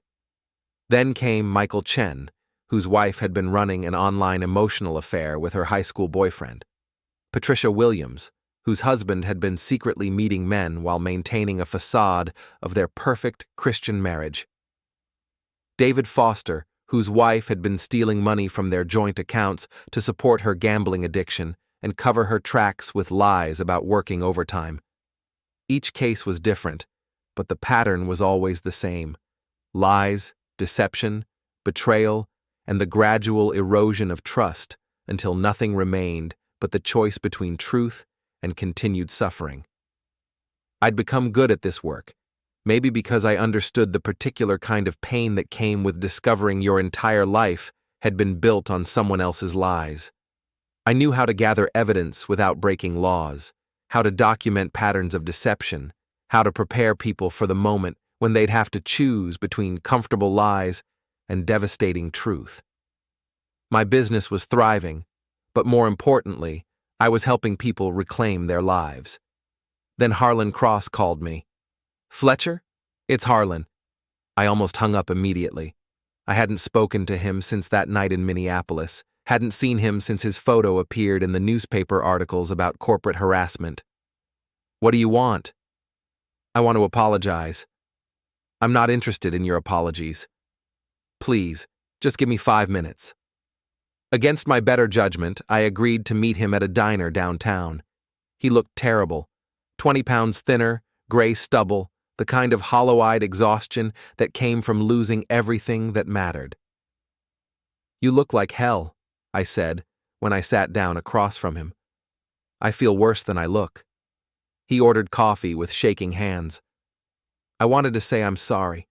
Then came Michael Chen, whose wife had been running an online emotional affair with her high school boyfriend. Patricia Williams, whose husband had been secretly meeting men while maintaining a facade of their perfect Christian marriage. David Foster, whose wife had been stealing money from their joint accounts to support her gambling addiction and cover her tracks with lies about working overtime. Each case was different, but the pattern was always the same: lies, deception, betrayal, and the gradual erosion of trust until nothing remained but the choice between truth and continued suffering. I'd become good at this work, maybe because I understood the particular kind of pain that came with discovering your entire life had been built on someone else's lies. I knew how to gather evidence without breaking laws, how to document patterns of deception, how to prepare people for the moment when they'd have to choose between comfortable lies and devastating truth. My business was thriving, but more importantly, I was helping people reclaim their lives. Then Harlan Cross called me. "Fletcher? It's Harlan." I almost hung up immediately. I hadn't spoken to him since that night in Minneapolis, hadn't seen him since his photo appeared in the newspaper articles about corporate harassment. "What do you want?" "I want to apologize." "I'm not interested in your apologies. Please, just give me 5 minutes." Against my better judgment, I agreed to meet him at a diner downtown. He looked terrible, 20 pounds thinner, gray stubble, the kind of hollow-eyed exhaustion that came from losing everything that mattered. "You look like hell," I said when I sat down across from him. "I feel worse than I look." He ordered coffee with shaking hands. I wanted to say I'm sorry.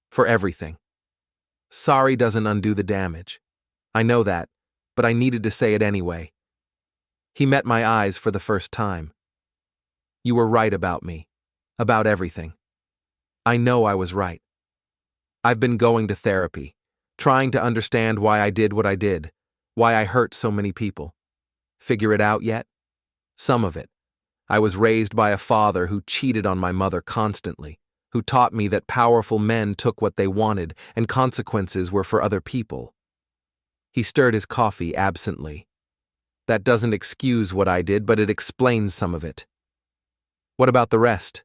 For everything. Sorry doesn't undo the damage. I know that, but I needed to say it anyway. He met my eyes for the first time. "You were right about me. About everything." I know I was right. I've been going to therapy, trying to understand why I did what I did, why I hurt so many people. Figure it out yet? Some of it. I was raised by a father who cheated on my mother constantly, who taught me that powerful men took what they wanted and consequences were for other people. He stirred his coffee absently. That doesn't excuse what I did, but it explains some of it. What about the rest?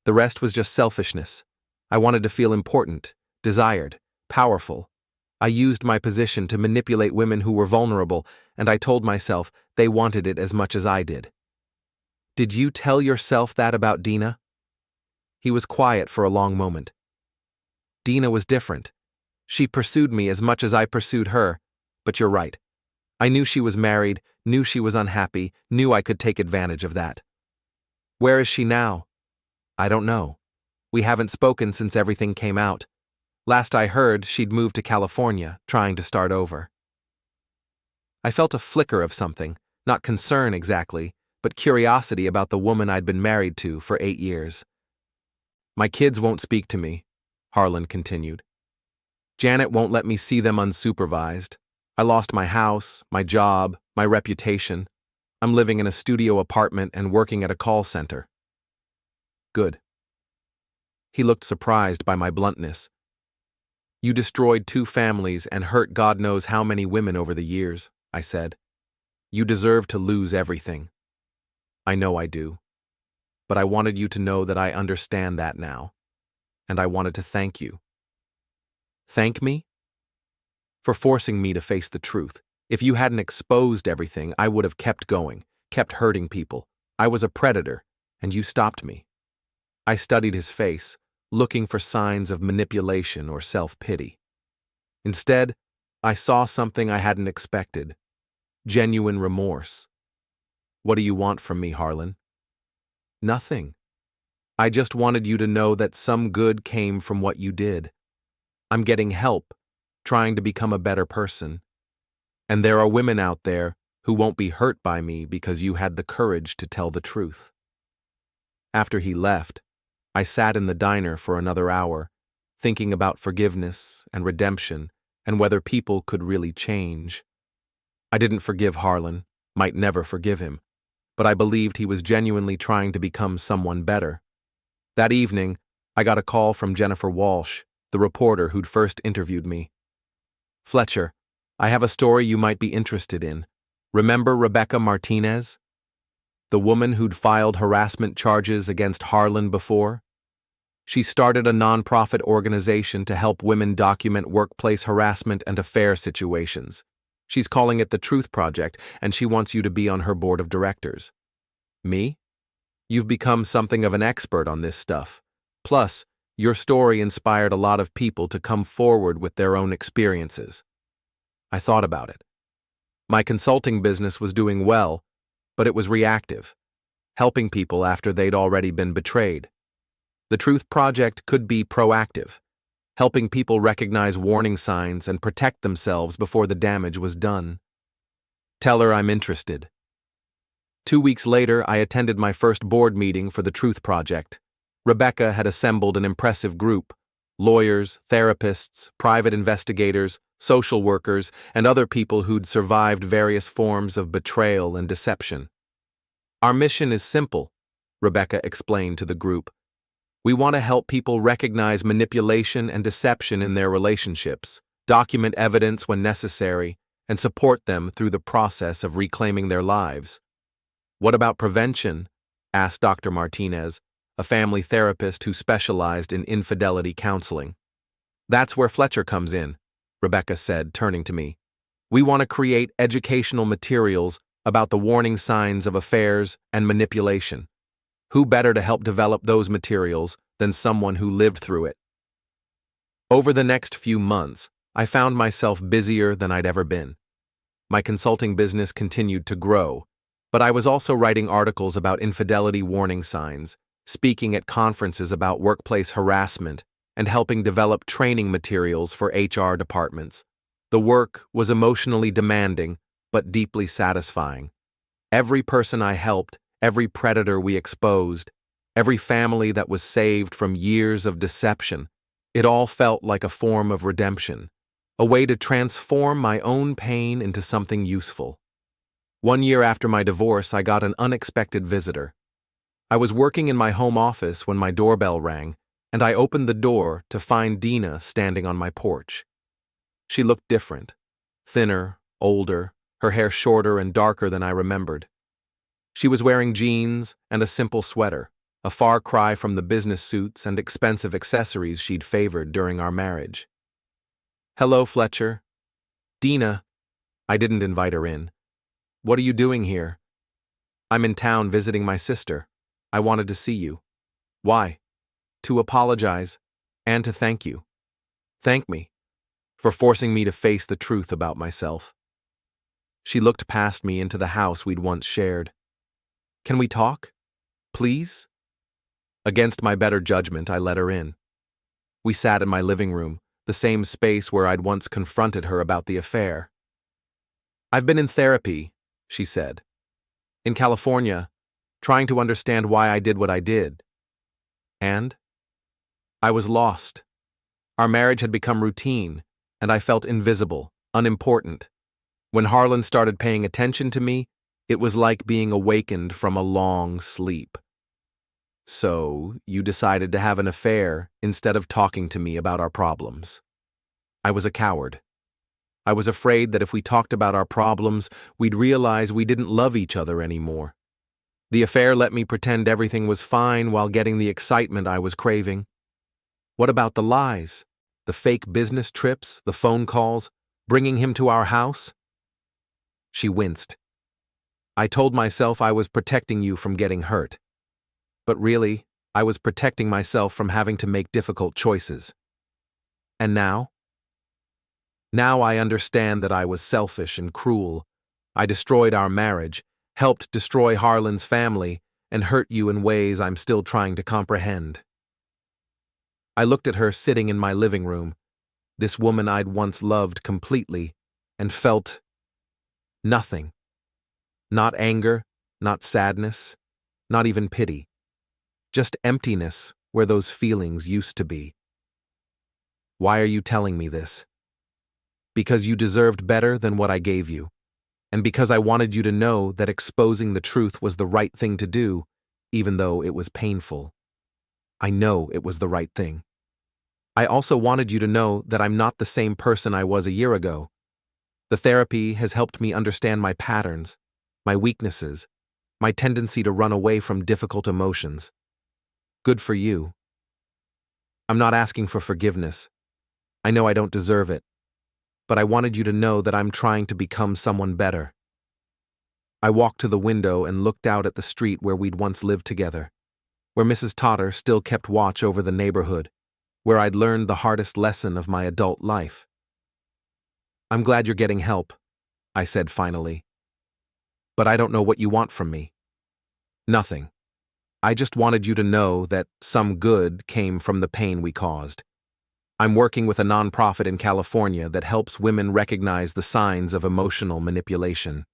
The rest was just selfishness. I wanted to feel important, desired, powerful. I used my position to manipulate women who were vulnerable, and I told myself they wanted it as much as I did. Did you tell yourself that about Dina? He was quiet for a long moment. Dina was different. She pursued me as much as I pursued her, but you're right. I knew she was married, knew she was unhappy, knew I could take advantage of that. Where is she now? I don't know. We haven't spoken since everything came out. Last I heard, she'd moved to California, trying to start over. I felt a flicker of something, not concern exactly, but curiosity about the woman I'd been married to for 8 years. My kids won't speak to me, Harlan continued. Janet won't let me see them unsupervised. I lost my house, my job, my reputation. I'm living in a studio apartment and working at a call center. Good. He looked surprised by my bluntness. You destroyed 2 families and hurt God knows how many women over the years, I said. You deserve to lose everything. I know I do. But I wanted you to know that I understand that now. And I wanted to thank you. Thank me? For forcing me to face the truth. If you hadn't exposed everything, I would have kept going, kept hurting people. I was a predator, and you stopped me. I studied his face, looking for signs of manipulation or self-pity. Instead, I saw something I hadn't expected. Genuine remorse. What do you want from me, Harlan? Nothing. I just wanted you to know that some good came from what you did. I'm getting help, trying to become a better person. And there are women out there who won't be hurt by me because you had the courage to tell the truth. After he left, I sat in the diner for another hour, thinking about forgiveness and redemption and whether people could really change. I didn't forgive Harlan, might never forgive him, but I believed he was genuinely trying to become someone better. That evening, I got a call from Jennifer Walsh, the reporter who'd first interviewed me. Fletcher, I have a story you might be interested in. Remember Rebecca Martinez? The woman who'd filed harassment charges against Harlan before? She started a nonprofit organization to help women document workplace harassment and affair situations. She's calling it the Truth Project, and she wants you to be on her board of directors. Me? You've become something of an expert on this stuff. Plus, your story inspired a lot of people to come forward with their own experiences. I thought about it. My consulting business was doing well, but it was reactive, helping people after they'd already been betrayed. The Truth Project could be proactive, helping people recognize warning signs and protect themselves before the damage was done. Tell her I'm interested. 2 weeks later, I attended my first board meeting for the Truth Project. Rebecca had assembled an impressive group: lawyers, therapists, private investigators, social workers, and other people who'd survived various forms of betrayal and deception. Our mission is simple, Rebecca explained to the group. We want to help people recognize manipulation and deception in their relationships, document evidence when necessary, and support them through the process of reclaiming their lives. What about prevention? Asked Dr. Martinez, a family therapist who specialized in infidelity counseling. That's where Fletcher comes in, Rebecca said, turning to me. We want to create educational materials about the warning signs of affairs and manipulation. Who better to help develop those materials than someone who lived through it? Over the next few months, I found myself busier than I'd ever been. My consulting business continued to grow, but I was also writing articles about infidelity warning signs, speaking at conferences about workplace harassment, and helping develop training materials for HR departments. The work was emotionally demanding, but deeply satisfying. Every person I helped, every predator we exposed, every family that was saved from years of deception, it all felt like a form of redemption, a way to transform my own pain into something useful. 1 year after my divorce, I got an unexpected visitor. I was working in my home office when my doorbell rang, and I opened the door to find Dina standing on my porch. She looked different, thinner, older, her hair shorter and darker than I remembered. She was wearing jeans and a simple sweater, a far cry from the business suits and expensive accessories she'd favored during our marriage. "Hello, Fletcher." "Dina." I didn't invite her in. "What are you doing here?" "I'm in town visiting my sister. I wanted to see you." "Why?" "To apologize, and to thank you." "Thank me?" "For forcing me to face the truth about myself." She looked past me into the house we'd once shared. "Can we talk? Please?" Against my better judgment, I let her in. We sat in my living room, the same space where I'd once confronted her about the affair. "I've been in therapy," she said. "In California, trying to understand why I did what I did. And? I was lost. Our marriage had become routine, and I felt invisible, unimportant. When Harlan started paying attention to me, it was like being awakened from a long sleep. So, you decided to have an affair instead of talking to me about our problems." I was a coward. I was afraid that if we talked about our problems, we'd realize we didn't love each other anymore. The affair let me pretend everything was fine while getting the excitement I was craving. What about the lies? The fake business trips, the phone calls, bringing him to our house? She winced. "I told myself I was protecting you from getting hurt. But really, I was protecting myself from having to make difficult choices. And now? Now I understand that I was selfish and cruel. I destroyed our marriage, helped destroy Harlan's family, and hurt you in ways I'm still trying to comprehend." I looked at her sitting in my living room, this woman I'd once loved completely, and felt nothing. Not anger, not sadness, not even pity. Just emptiness where those feelings used to be. "Why are you telling me this?" "Because you deserved better than what I gave you, and because I wanted you to know that exposing the truth was the right thing to do, even though it was painful. I know it was the right thing. I also wanted you to know that I'm not the same person I was a year ago. The therapy has helped me understand my patterns, my weaknesses, my tendency to run away from difficult emotions. Good for you. I'm not asking for forgiveness. I know I don't deserve it. But I wanted you to know that I'm trying to become someone better." I walked to the window and looked out at the street where we'd once lived together, where Mrs. Totter still kept watch over the neighborhood, where I'd learned the hardest lesson of my adult life. "I'm glad you're getting help," I said finally. "But I don't know what you want from me." "Nothing. I just wanted you to know that some good came from the pain we caused. I'm working with a nonprofit in California that helps women recognize the signs of emotional manipulation.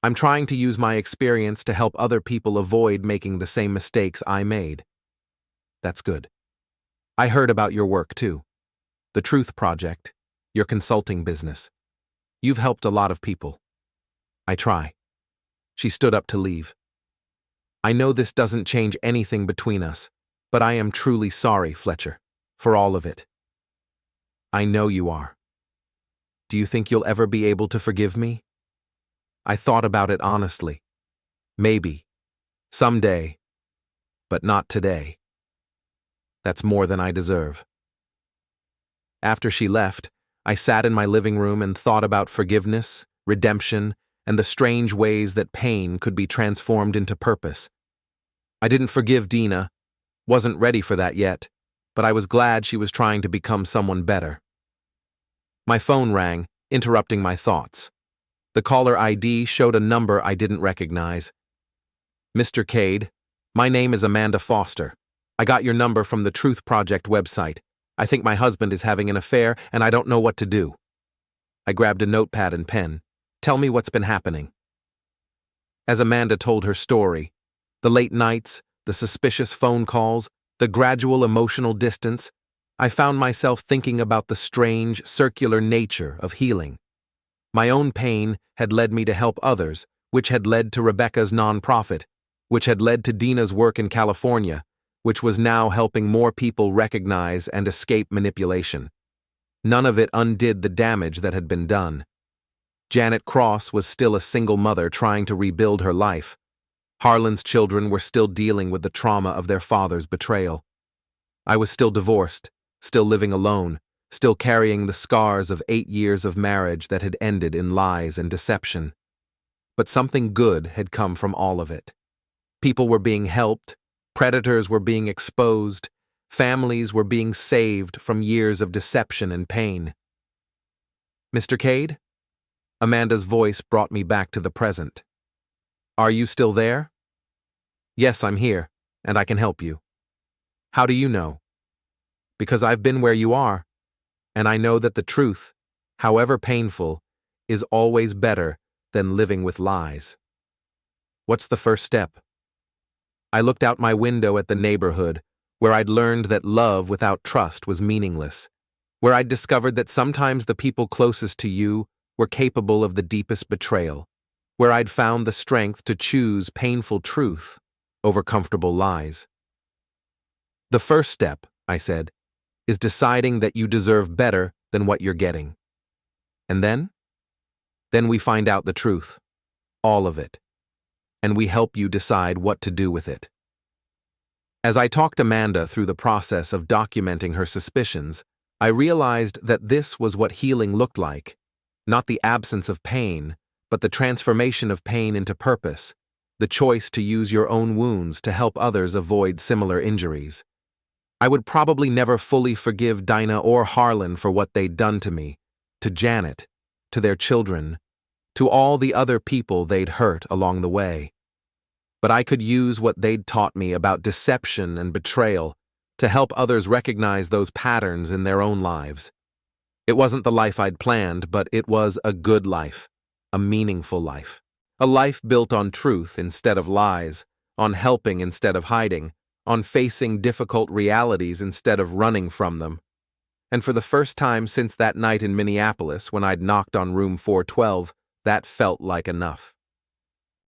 I'm trying to use my experience to help other people avoid making the same mistakes I made." "That's good. I heard about your work too. The Truth Project, your consulting business. You've helped a lot of people." "I try." She stood up to leave. "I know this doesn't change anything between us, but I am truly sorry, Fletcher, for all of it." "I know you are. Do you think you'll ever be able to forgive me?" I thought about it honestly. Maybe. Someday. But not today. That's more than I deserve. After she left, I sat in my living room and thought about forgiveness, redemption, and the strange ways that pain could be transformed into purpose. I didn't forgive Dina, wasn't ready for that yet, but I was glad she was trying to become someone better. My phone rang, interrupting my thoughts. The caller ID showed a number I didn't recognize. "Mr. Kade, my name is Amanda Foster. I got your number from the Truth Project website. I think my husband is having an affair and I don't know what to do." I grabbed a notepad and pen. "Tell me what's been happening." As Amanda told her story, the late nights, the suspicious phone calls, the gradual emotional distance, I found myself thinking about the strange, circular nature of healing. My own pain had led me to help others, which had led to Rebecca's nonprofit, which had led to Dina's work in California, which was now helping more people recognize and escape manipulation. None of it undid the damage that had been done. Janet Cross was still a single mother trying to rebuild her life. Harlan's children were still dealing with the trauma of their father's betrayal. I was still divorced, still living alone, still carrying the scars of 8 years of marriage that had ended in lies and deception. But something good had come from all of it. People were being helped, predators were being exposed, families were being saved from years of deception and pain. "Mr. Kade?" Amanda's voice brought me back to the present. "Are you still there?" "Yes, I'm here, and I can help you." "How do you know?" "Because I've been where you are, and I know that the truth, however painful, is always better than living with lies." "What's the first step?" I looked out my window at the neighborhood, where I'd learned that love without trust was meaningless, where I'd discovered that sometimes the people closest to you were capable of the deepest betrayal, where I'd found the strength to choose painful truth over comfortable lies. "The first step," I said, "is deciding that you deserve better than what you're getting. And then? Then we find out the truth, all of it, and we help you decide what to do with it." As I talked Amanda through the process of documenting her suspicions, I realized that this was what healing looked like, not the absence of pain, but the transformation of pain into purpose, the choice to use your own wounds to help others avoid similar injuries. I would probably never fully forgive Dina or Harlan for what they'd done to me, to Janet, to their children, to all the other people they'd hurt along the way. But I could use what they'd taught me about deception and betrayal to help others recognize those patterns in their own lives. It wasn't the life I'd planned, but it was a good life, a meaningful life. A life built on truth instead of lies, on helping instead of hiding, on facing difficult realities instead of running from them. And for the first time since that night in Minneapolis when I'd knocked on room 412, that felt like enough.